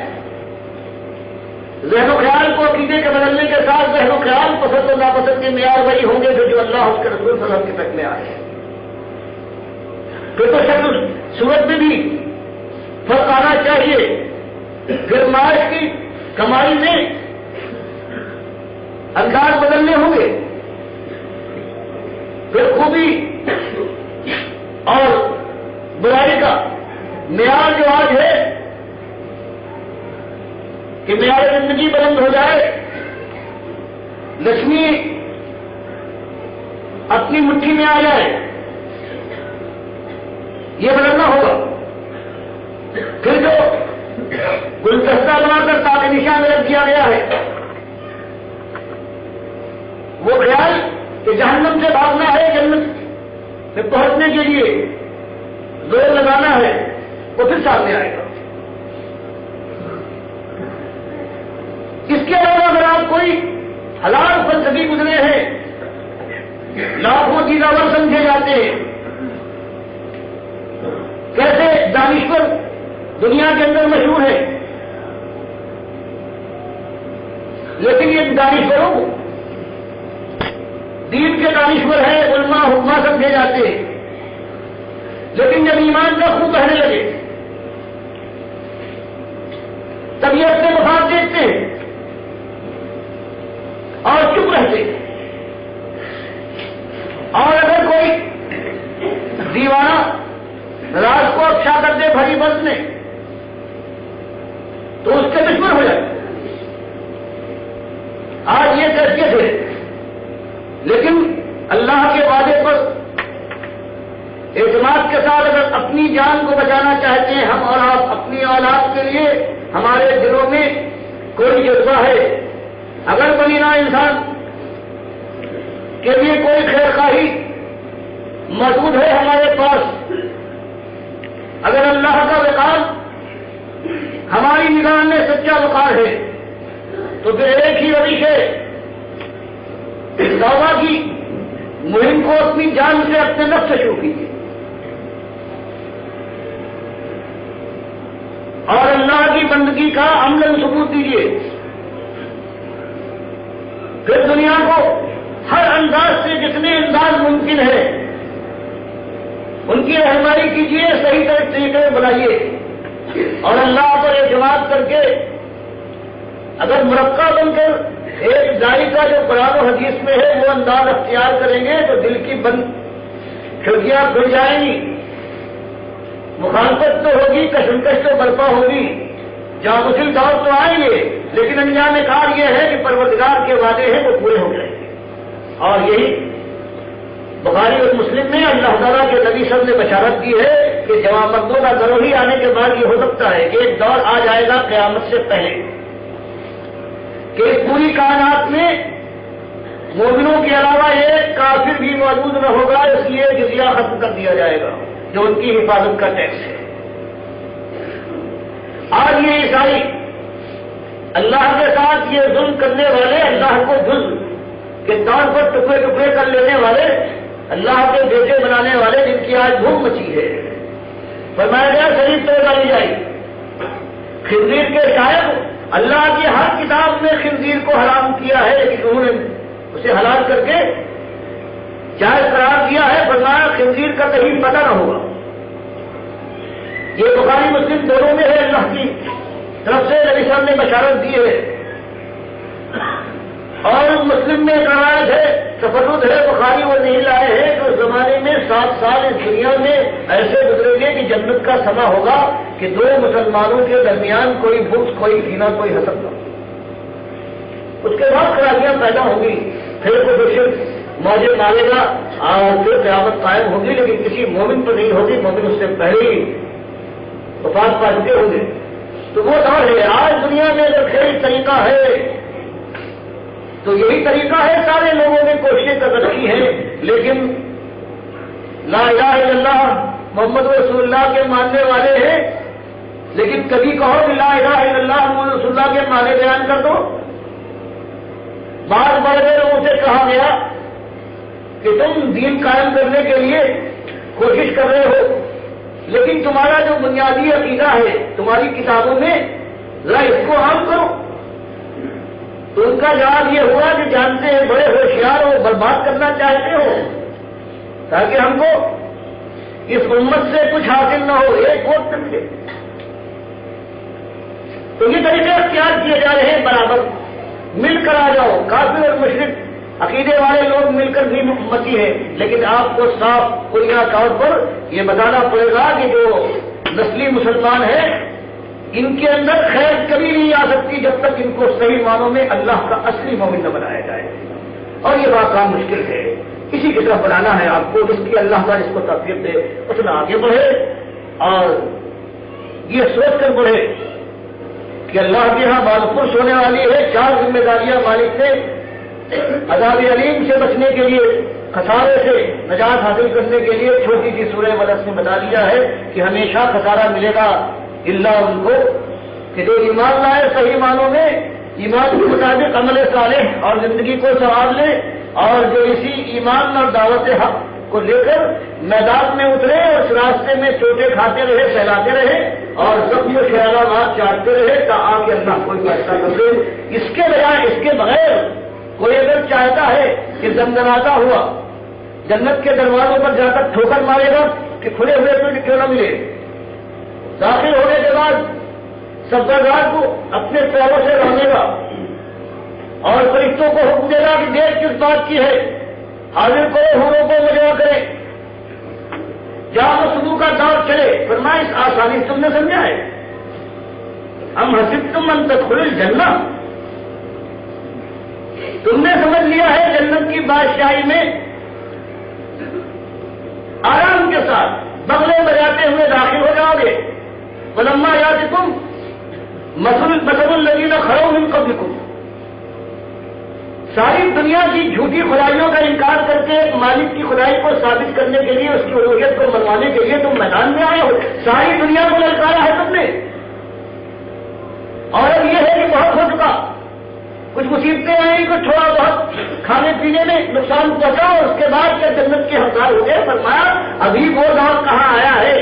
Speaker 1: ذہن و خیال کو عقیدے کے بدلنے کے ساتھ ذہن و خیال پسند و ناپسند کے معیار وہی ہوں گے جو اللہ اس کے رسول صلی اللہ علیہ وسلم کے تک میں آئے۔ پھر تو شکل صورت میں بھی فرق آنا چاہیے، پھر معاش کی کمائی میں انداز بدلنے ہوں گے، پھر خوبی اور برائی کا معیار جو آج ہے کہ معیار زندگی بلند ہو جائے، لکشمی اپنی مٹھی میں آ جائے، یہ بدلنا ہوگا۔ پھر جو گلدستہ بنا کر تاک نشان میں رکھ دیا گیا ہے، وہ خیال کہ جہنم سے بھاگنا ہے، جنت میں پہنچنے کے لیے زور لگانا ہے، وہ پھر سامنے آئے گا۔ اس کے علاوہ اگر آپ کوئی حلال فلسفی گزرے ہیں، لاکھوں دیناور سمجھے جاتے ہیں، کیسے دانشور دنیا کے اندر مشہور ہے، لیکن یہ دانشوروں کو دین کے دانشور ہیں، علماء حکماء سمجھے جاتے ہیں، لیکن جب ایمان کا خون بہنے لگے تب یہ اپنے مفاد دیکھتے ہیں اور چپ رہتے ہیں۔ اور اگر کوئی دیوانہ راز کو افشا کر دے بھری بس میں تو اس کے دشمن ہو جائے۔ آج یہ کیفیت ہے، لیکن اللہ کے وعدے پر اعتماد کے ساتھ اگر اپنی جان کو بچانا چاہتے ہیں، ہم اور آپ اپنی اولاد کے لیے ہمارے دلوں میں کوئی جذبہ ہے، اگر بنینا انسان کے لیے کوئی خیر خواہی موجود ہے ہمارے پاس، اگر اللہ کا وقار ہماری نگاہ میں سچا وقار ہے تو پھر ایک ہی روش ہے، اس توبہ کی مہم کو اپنی جان سے اپنے نفس سے شروع کیجیے اور اللہ کی بندگی کا عملاً ثبوت دیجیے۔ پھر دنیا کو ہر انداز سے جتنے انداز ممکن ہے ان کی رہنمائی کیجیے، صحیح طریقے بلائیے اور اللہ پر اعتماد کر کے اگر مرقع بن کر ایک دائی کا جو قرآن و حدیث میں ہے وہ انداز اختیار کریں گے تو دل کی بند کھڑکیاں کھل جائیں گی، مخالفت تو ہوگی، کشمکش تو برپا ہوگی، جامسل دور تو آئیں گے، لیکن انجام کار یہ ہے کہ پروردگار کے وعدے ہیں وہ پورے ہو جائیں گے۔ اور یہی بخاری اور مسلم میں اللہ تعالیٰ کے نبی صلی اللہ علیہ وسلم نے بشارت دی ہے کہ جوان مردوں کا گروہی آنے کے بعد یہ ہو سکتا ہے کہ ایک دور آ جائے گا قیامت سے پہلے کہ اس پوری کائنات میں مومنوں کے علاوہ ایک کافر بھی موجود نہ ہوگا، اس لیے جزیہ ختم کر دیا جائے گا جو ان کی حفاظت کا ٹیکس ہے۔ آج یہ عیسائی اللہ کے ساتھ یہ ظلم کرنے والے، اللہ کو ظلم کے طور پر ٹکڑے ٹکڑے کر لینے والے، اللہ کے بیٹے بنانے والے، جن کی آج دھوم مچی ہے، فرمایا گیا شریف توڑ ڈالی جائے۔ خنزیر کے شاعر اللہ کی ہر کتاب میں خنزیر کو حرام کیا ہے، لیکن انہوں نے اسے حلال کر کے جائز قرار دیا ہے، فرمایا خنزیر کا کہیں پتہ نہ ہوگا۔ یہ بخاری مسلم دونوں میں ہے، اللہ کی طرف سے نبی صاحب نے بشارت دی ہے۔ اور مسلم میں ایک روایت ہے، تفرد ہے، بخاری وہ نہیں لائے ہیں کہ اس زمانے میں 7 سال اس دنیا میں ایسے گزریں گے کہ جنت کا سما ہوگا کہ دو مسلمانوں کے درمیان کوئی بغض، کوئی کینہ، کوئی حسد نہ۔ اس کے بعد خرابیاں پیدا ہوں گی، پھر کوئی دشمن موجے مارے گا اور پھر قیامت قائم ہوگی، لیکن کسی مومن پر نہیں ہوگی، مومن اس سے پہلے ہی وفات پا چکے ہوں گے۔ تو وہ دور ہے۔ آج دنیا میں اگر کوئی طریقہ ہے تو یہی طریقہ ہے، سارے لوگوں نے کوششیں کر رکھی ہے، لیکن لا الہ الا اللہ محمد رسول اللہ کے ماننے والے ہیں، لیکن کبھی کہو کہ لا الہ الا اللہ محمد رسول اللہ کے معنی بیان کر دو۔ بعض بڑے لوگوں سے کہا گیا کہ تم دین قائم کرنے کے لیے کوشش کر رہے ہو، لیکن تمہارا جو بنیادی عقیدہ ہے تمہاری کتابوں میں ذرا اس کو عام کرو۔ تو ان کا جواب یہ ہوا کہ جانتے ہیں بڑے ہوشیار ہو، برباد کرنا چاہتے ہو تاکہ ہم کو اس امت سے کچھ حاصل نہ ہو، ایک وقت ملے۔ تو یہ طریقے اختیار کیے جا رہے ہیں، برابر مل کر آ جاؤ۔ کافر اور مشرک عقیدے والے لوگ مل کر بھی امتی ہیں، لیکن آپ کو صاف کلیہ طور پر یہ بتانا پڑے گا کہ جو نسلی مسلمان ہیں ان کے اندر خیر کبھی نہیں آ سکتی جب تک ان کو صحیح معنوں میں اللہ کا اصلی مومن نہ بنایا جائے، اور یہ بات کام مشکل ہے۔ اسی کی طرف بنانا ہے آپ کو، جس کی اللہ تعالیٰ اس کو توفیق دے اتنا آگے بڑھے اور یہ سوچ کر بڑھے کہ اللہ کے یہاں بالخوش ہونے والی ہے۔ 4 ذمہ داریاں مالک نے عذاب علیم سے بچنے کے لیے، خسارے سے نجات حاصل کرنے کے لیے چھوٹی سی سورہ ولد نے بتا دیا ہے کہ ہمیشہ خسارہ ملے گا اللہ ان کو کہ جو ایمان لائے صحیح معنوں میں، ایمان کے مطابق عمل صالح اور زندگی کو سنوار لے، اور جو اسی ایمان اور دعوت حق کو لے کر میدان میں اترے اور اس راستے میں چوٹے کھاتے رہے، پھیلاتے رہے اور زخم و شہرامات چاٹتے رہے تاکہ اللہ کوئی فیصلہ کر دے۔ اس کے بجائے، اس کے بغیر کوئی اگر چاہتا ہے کہ زمزماتا ہوا جنت کے دروازوں پر جا کر ٹھوکر مارے گا کہ کھلے ہوئے تو کیوں نہ ملے، داخل ہونے کے بعد سبزار کو اپنے پیروں سے رہنے گا اور فرشتوں کو حکم دے گا کہ دیر کس بات کی ہے، حاضر کرو حوروں کو مجمع کرے، جہاں سلو کا دور چلے۔ فرمایا اس آسانی تم نے سمجھا ہے، ہم حسبتم ان تدخلوا الجنہ، تم نے سمجھ لیا ہے جنت کی بادشاہی میں آرام کے ساتھ بغلے بجاتے ہوئے داخل ہو جاؤ گے۔ ولما یاتکم مثل الذین خلوا من قبلکم، ساری دنیا کی جھوٹی خدائیوں کا انکار کر کے ایک مالک کی خدائی کو ثابت کرنے کے لیے، اس کی الوہیت کو منوانے کے لیے تم میدان میں آئے ہو، ساری دنیا کو للکارا ہے تم نے، اور اب یہ ہے کہ بہت ہو چکا، کچھ مصیبتیں آئیں، کچھ تھوڑا بہت کھانے پینے میں نقصان پہنچا اور اس کے بعد کیا جنت کے حقدار ہو گئے۔ فرمایا ابھی وہ دور کہاں آیا ہے،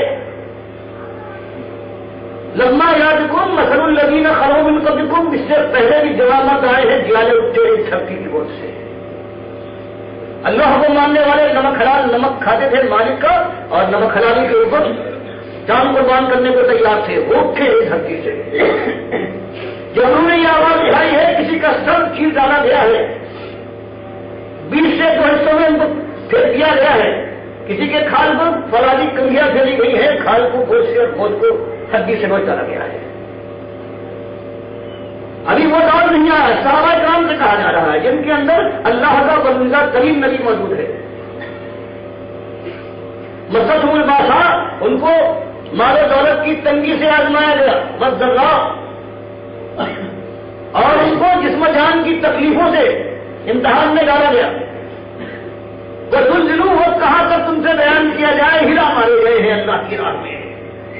Speaker 1: لما یاتکم مثل الذین خلوا من قبلکم، اس سے پہلے بھی جوامت آئے ہیں جیالے اٹھتے ہیں دھرتی کی گود سے۔ اللہ کو ماننے والے نمک حلال نمک کھاتے تھے مالک کا، اور نمک حلالی کے اوپر جان قربان کرنے کو تیار تھے، وہ اٹھے ہیں دھرتی سے۔ جب انہوں نے یہ آواز اٹھائی ہے کسی کا سر چیر ڈالا گیا ہے، 20 سے 2 حصوں میں ان کو پھیر دیا گیا ہے، کسی کے کھال پر فلادی کنگیاں پھیلی گئی ہیں، کھال کو گوشت سے اور گوشت کو ہڈی سے نوچ ڈالا گیا ہے۔ ابھی وہ دور نہیں آیا، صحابہ کرام سے کہا جا رہا ہے جن کے اندر اللہ کا بندہ کریم نبی موجود ہے۔ مسد الباسا، ان کو مال و دولت کی تنگی سے آزمایا گیا، بس ذرا، اور ان کو جسم جان کی تکلیفوں سے امتحان میں ڈالا گیا۔ وَذُلِّلُوا، وہ کہاں تک تم سے بیان کیا جائے، ہلا مارے گئے ہیں اللہ کی راہ میں،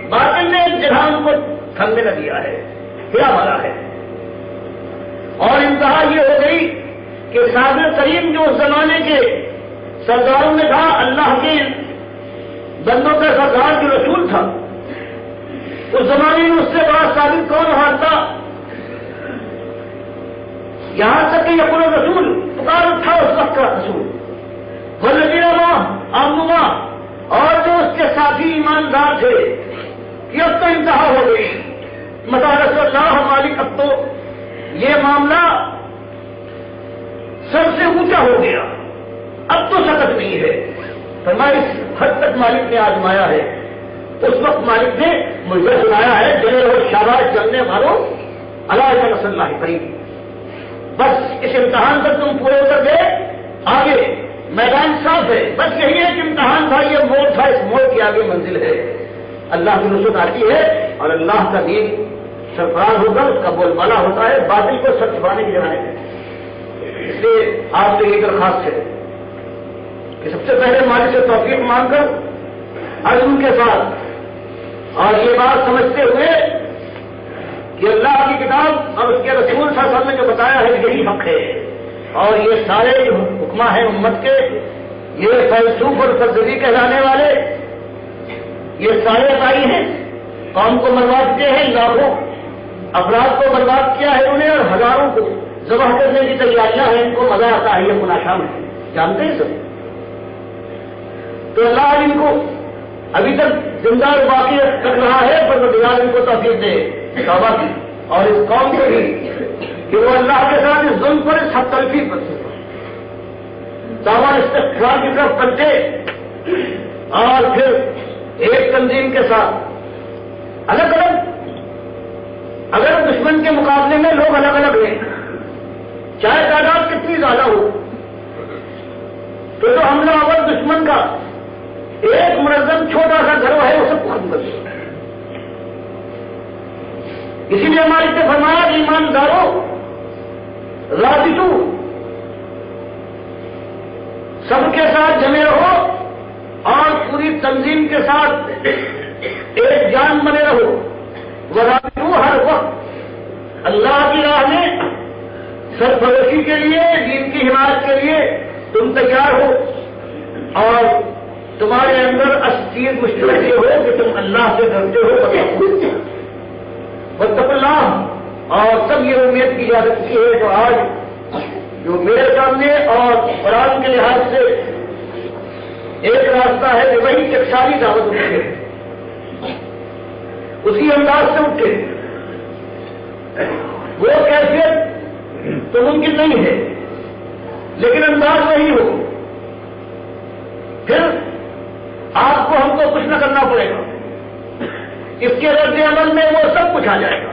Speaker 1: باطل نے ایک جگہ ان کو تھمنے نہ دیا ہے، ہلا مارا ہے۔ اور انتہا یہ ہو گئی کہ صابر کریم جو اس زمانے کے سرداروں میں تھا، اللہ کے بندوں کا سردار جو رسول تھا، اس زمانے میں اس سے بڑا ثابت کون ہارتا، یہاں تک کہ یقول رسول پکار اٹھا اس وقت کا رسول والذین آمنوا، اور جو اس کے ساتھی ایماندار تھے کہ اب تو انتہا ہو گئی، متا رسول اللہ مالک، اب تو یہ معاملہ سب سے اونچا ہو گیا، اب تو سکت نہیں ہے۔ فرمایا اس حد تک مالک نے آزمایا ہے، اس وقت مالک نے مجھے سنایا ہے، جلے اور شاباش چلنے والوں اللہ صلی اللہ قریب، بس اس امتحان پر تم پورے اتر گئے، آگے میدان صاف ہے، بس یہی ایک امتحان تھا، یہ موڑ تھا، اس موڑ کی آگے منزل ہے، اللہ کی نصرت آتی ہے اور اللہ کا دین سرفراز ہوگا، اس کا بول بالا ہوتا ہے، باطل کو سچ چھپانے کی جگہ ہے۔ اس لیے آپ سے یہ درخواست ہے کہ سب سے پہلے مالک سے توفیق مانگ کر عزم کے ساتھ اور یہ بات سمجھتے ہوئے کہ اللہ کی کتاب اور اس کے رسول صلی اللہ علیہ وسلم نے جو بتایا ہے یہی حق ہے، اور یہ سارے حکماں ہیں امت کے، یہ فیلسوف اور فلسفی کہلانے والے یہ سارے بھائی ہیں، قوم کو برباد کیے ہیں، لاکھوں افراد کو برباد کیا ہے انہیں، اور ہزاروں کو ذبح کرنے کی تیاریاں ہیں، ان کو مزہ آتا ہے، یہ مناشام ہے، جانتے ہیں سب۔ تو اللہ ان کو ابھی تک زندہ اور باقی رکھ رہا ہے، پروردگار ان کو توفیق دے توبہ کی، اور اس قوم کو بھی کہ وہ اللہ کے ساتھ اس ظلم پر، اس حق تلفی پر توبہ استغفار کی طرف پلٹے، اور پھر ایک تنظیم کے ساتھ الگ الگ، اگر دشمن کے مقابلے میں لوگ الگ الگ ہیں، چاہے تعداد کتنی زیادہ ہو، تو جو حملہ آور دشمن کا ایک منظم چھوٹا سا گھر ہے وہ سب کو ختم کر دیا۔ اسی لیے ہمارے سے فرمایا کہ ایمانداروں رابطو، سب کے ساتھ جمے رہو اور پوری تنظیم کے ساتھ ایک جان بنے رہو، ورابطو، ہر وقت اللہ کی راہ میں سرپرستی کے لیے، دین کی حمایت کے لیے تم تیار ہو، اور تمہارے اندر چیز مشترک یہ ہو کہ تم اللہ سے ڈرتے ہو، واتقوا اللہ، اور سب یہ امید کی جا سکتی ہے جو آج جو میرے سامنے اور قرآن کے لحاظ سے ایک راستہ ہے کہ وہی ٹکسالی دعوت اٹھے، اسی انداز سے اٹھے، وہ کیفیت تو ممکن نہیں ہے لیکن انداز وہی ہو، پھر آپ کو ہم کو کچھ نہ کرنا پڑے گا، اس کے رد عمل میں وہ سب کچھ آ جائے گا۔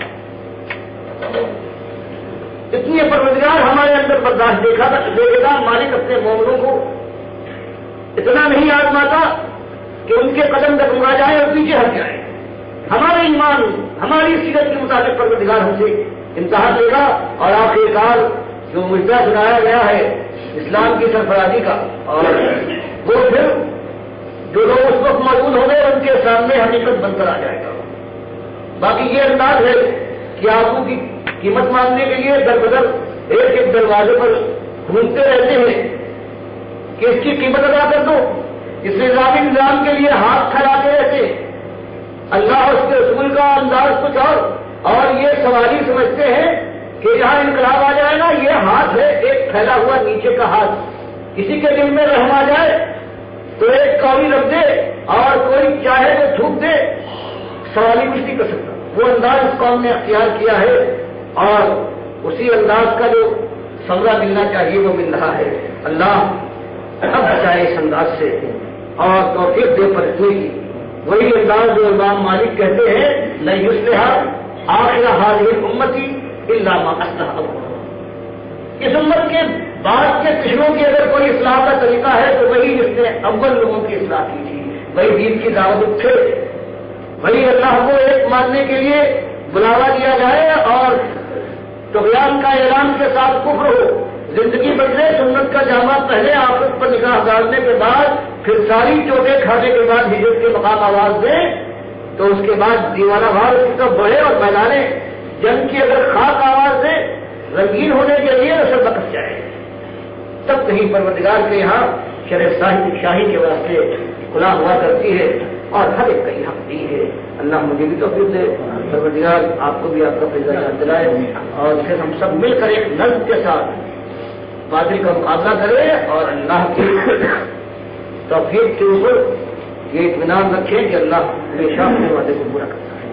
Speaker 1: اتنی پروردگار ہمارے اندر برداشت دیکھے گا، مالک اپنے مومنوں کو اتنا نہیں آزماتا کہ ان کے قدم ڈگمگا جائے اور پیچھے ہٹ جائے، ہمارے ایمان ہماری سیرت کے مطابق پروردگار ہم سے امتحان لے گا، اور آخرکار جو مجدہ سنایا گیا ہے اسلام کی سرفرازی کا، اور وہ پھر جو لوگ اس وقت موجود ہوں گے ان کے سامنے حقیقت بن کر آ جائے گا۔ باقی یہ انداز ہے کہ آگوں کی قیمت مانگنے کے لیے در بدر ایک ایک دروازے پر گھومتے رہتے ہیں کہ اس کی قیمت ادا کر دو، اس نظامی نظام کے لیے ہاتھ پھیلاتے رہتے، اللہ اس کے رسول کا انداز کچھ اور یہ سواری سمجھتے ہیں کہ جہاں انقلاب آ جائے نا، یہ ہاتھ ہے ایک پھیلا ہوا نیچے کا ہاتھ، کسی کے دل میں رحم آ جائے تو ایک کوڑی رکھ دے اور کوئی چاہے تو تھوک دے، سوالی کچھ نہیں کر سکتا۔ وہ انداز اس قوم نے اختیار کیا ہے، اور اسی انداز کا جو ثمرہ ملنا چاہیے وہ مل رہا ہے۔ اللہ اب بچائے اس انداز سے اور توفیق دے پرکھنے کی۔ وہی انداز جو امام مالک کہتے ہیں، لن یصلح آخر هذه الامة الا ما اصلح اولها، اس امت کے بعد کے پچھلوں کی اگر کوئی اصلاح کا طریقہ ہے تو وہی جس نے اول لوگوں کی اصلاح کی تھی، وہی دین کی دعوت اٹھے، وہی اللہ کو ایک ماننے کے لیے بلاوا دیا جائے اور طغیان کا اعلان کے ساتھ کفر ہو، زندگی بدلے، سنت کا جامع پہلے آخرت پر نگاہ ڈالنے کے بعد پھر ساری چوٹیں کھانے کے بعد ہجرت کے مقام آواز دیں، تو اس کے بعد دیوانہ بھار کی طرف بڑھے اور میدان جنگ کی اگر خاک آواز دے رنگین ہونے کے لیے نسل بکس جائے، تب کہیں پروردگار کے یہاں شرح شاہی کے واسطے کھلا ہوا کرتی ہے اور ہر ایک کا یہ حق دی ہے۔ اللہ مجھے بھی توفیق دے، پروردگار آپ کو بھی آپ کا فیضا یاد دلائے، اور پھر ہم سب مل کر ایک نظم کے ساتھ باطل کا مقابلہ کریں اور اللہ کی توفیق کے اوپر یہ اطمینان رکھیں کہ اللہ ہمیشہ اپنے وعدے کو پورا کرتا ہے۔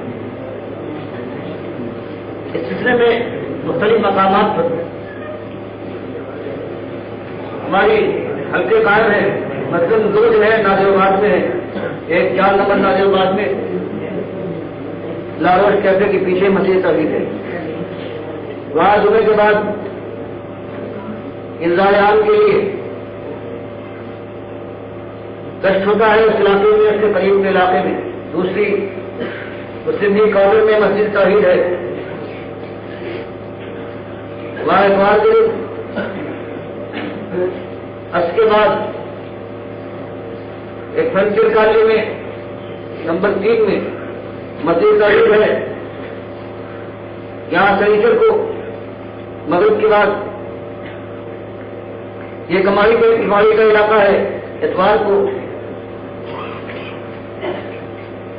Speaker 1: اس سلسلے میں مختلف مقامات پر ہماری حلقے قائم ہیں، مثلاً دو جو ہے نازل آباد میں ہے، ایک 4 نمبر نازل آباد میں لاہور کیفے کے پیچھے مسجد توحید ہے، وہاں جمعے کے بعد انذار عام کے لیے گشت ہوتا ہے اس علاقے میں، اس کے قریب کے علاقے میں۔ دوسری مسلم لیگ کالج میں مسجد توحید ہے، وہاں اتوار کے دن اس کے بعد ایک فرنیچر کالج میں نمبر 3 میں مسجد توحید ہے، یہاں سنیچر کو مغرب کے بعد یہ کماری کا علاقہ ہے، اتوار کو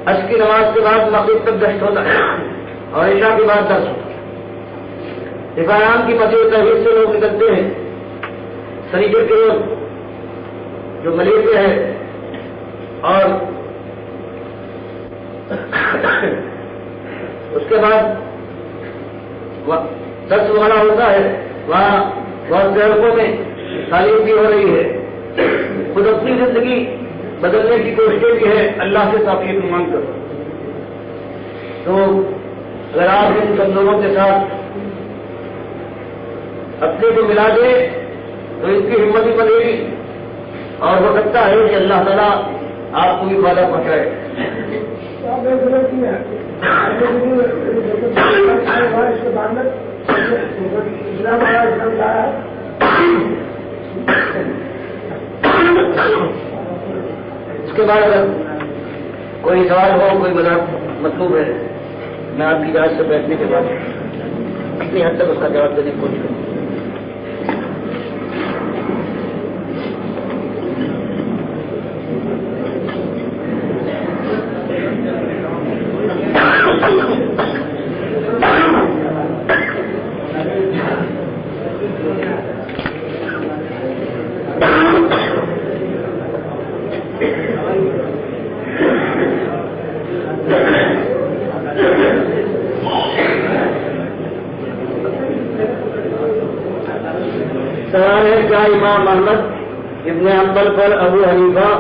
Speaker 1: عصر کی نماز کے بعد مغرب تک گشت ہوتا ہے اور عشاء کے بعد درس ہوتا ہے۔ دفاع عام کی مسجد توحید سے لوگ نکلتے ہیں سنیچر کے روز جو ملیح پہ ہے، اور اس کے بعد درس وغیرہ ہوتا ہے، وہاں بہت سے حلقوں میں تعلیم بھی ہو رہی ہے۔ خود اپنی زندگی بدلنے کی کوششیں بھی ہے، اللہ سے توفیق مانگ کر۔ تو اگر آپ ان سب لوگوں کے ساتھ اپنے کو ملا دیں تو اس کی ہمت بھی بنے گی، اور ہو سکتا ہے کہ اللہ تعالیٰ آپ کو بھی فائدہ پہنچائے۔ اس کے بعد اگر کوئی سوال ہو، کوئی مطلوب ہے، میں آپ کی اجازت سے بیٹھنے کے بعد اپنی حد تک اس کا جواب دینے کی کوشش کروں۔ سوال ہے، کیا امام احمد ابن حنبل پر ابو حنیفہ،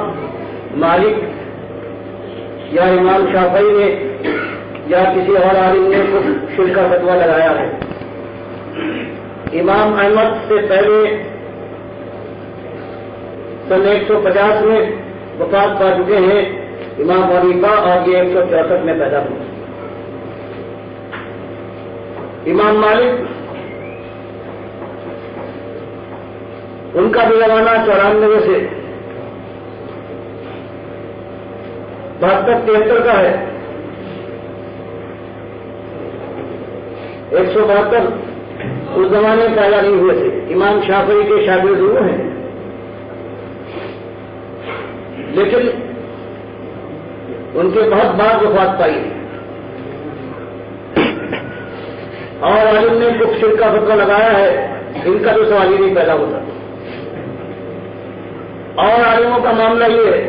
Speaker 1: مالک یا امام شافعی نے یا کسی اور عالم نے شرک کا فتویٰ لگایا ہے؟ امام احمد سے پہلے سن 150 میں وفات پا چکے ہیں امام حنیفہ، اور یہ 164 میں پیدا ہوئے۔ امام مالک ان کا بھی زمانہ 94 سے 72-73 کا ہے۔ 172 اس زمانے میں پیدا نہیں ہوئے تھے۔ امام شافعی کے شاگرد ضرور ہیں، لیکن ان کے بہت بعد وفات پائی، اور عالم نے کچھ شرک کا فتویٰ لگایا ہے، ان کا تو سوال ہی نہیں پیدا ہوتا۔ اور عالموں کا معاملہ یہ ہے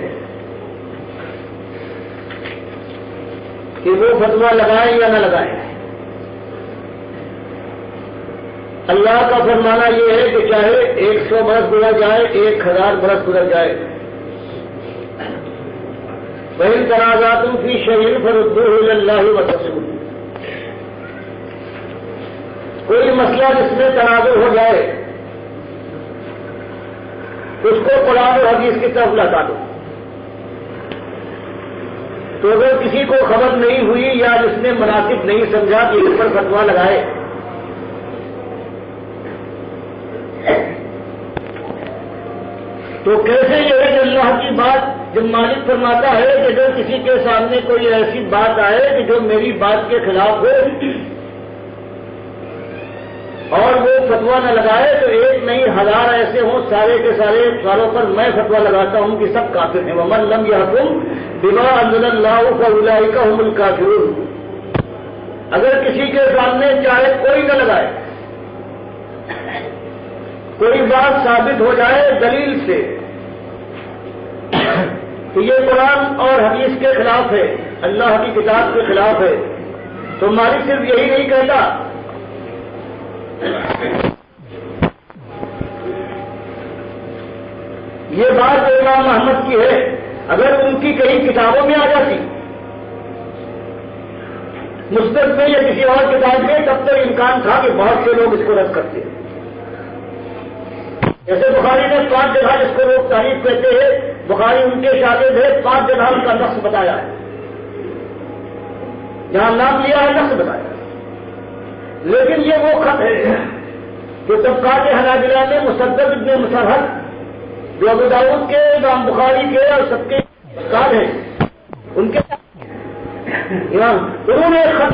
Speaker 1: کہ وہ فتویٰ لگائیں یا نہ لگائیں، اللہ کا فرمانا یہ ہے کہ چاہے 100 برس گزر جائے، 1000 برس گزر جائے، فَإِن تَنَازَعْتُمْ فِي شَيْءٍ فَرُدُّوهُ إِلَى اللَّهِ وَالرَّسُولِ۔ کوئی مسئلہ جس میں تنازع ہو جائے اس کو قرآن اور حدیث کی طرف لوٹا دو۔ تو اگر کسی کو خبر نہیں ہوئی یا جس نے مناسب نہیں سمجھا کہ اس پر فتویٰ لگائے، تو کیسے یہ ہے کہ اللہ کی بات جب مالک فرماتا ہے کہ جو کسی کے سامنے کوئی ایسی بات آئے کہ جو میری بات کے خلاف ہو اور وہ فتویٰ نہ لگائے، تو ایک نہیں 1000 ایسے ہوں، سارے کے سارے سوالوں پر میں فتویٰ لگاتا ہوں کہ سب کافر ہیں۔ وَمَن لَّمْ يَحْكُم بِمَا أَنزَلَ اللَّهُ فَأُولَٰئِكَ هُمُ الْكَافِرُونَ۔ اگر کسی کے سامنے چاہے کوئی نہ لگائے، کوئی بات ثابت ہو جائے دلیل سے، کہ یہ قرآن اور حدیث کے خلاف ہے، اللہ کی کتاب کے خلاف ہے، تو مالک صرف یہی نہیں کہتا، یہ بات امام احمد کی ہے، اگر ان کی کئی کتابوں میں آ جاتی، مسند میں یا کسی اور کتاب میں، تب تو امکان تھا کہ بہت سے لوگ اس کو رد کرتے. جیسے بخاری نے 5 جگہ جس کو لوگ تعریف کہتے ہیں، بخاری ان کے شاگرد ہے، 5 جگہ ان کا نقص بتایا ہے، جہاں نام لیا ہے نقص بتایا ہے. لیکن یہ وہ خط ہے جو طبقات حنابلہ میں مسدد ابن مسرحد جو ابو داؤد کے، امام بخاری کے اور سب کے استاد ہیں، ان کے انہوں نے ایک خط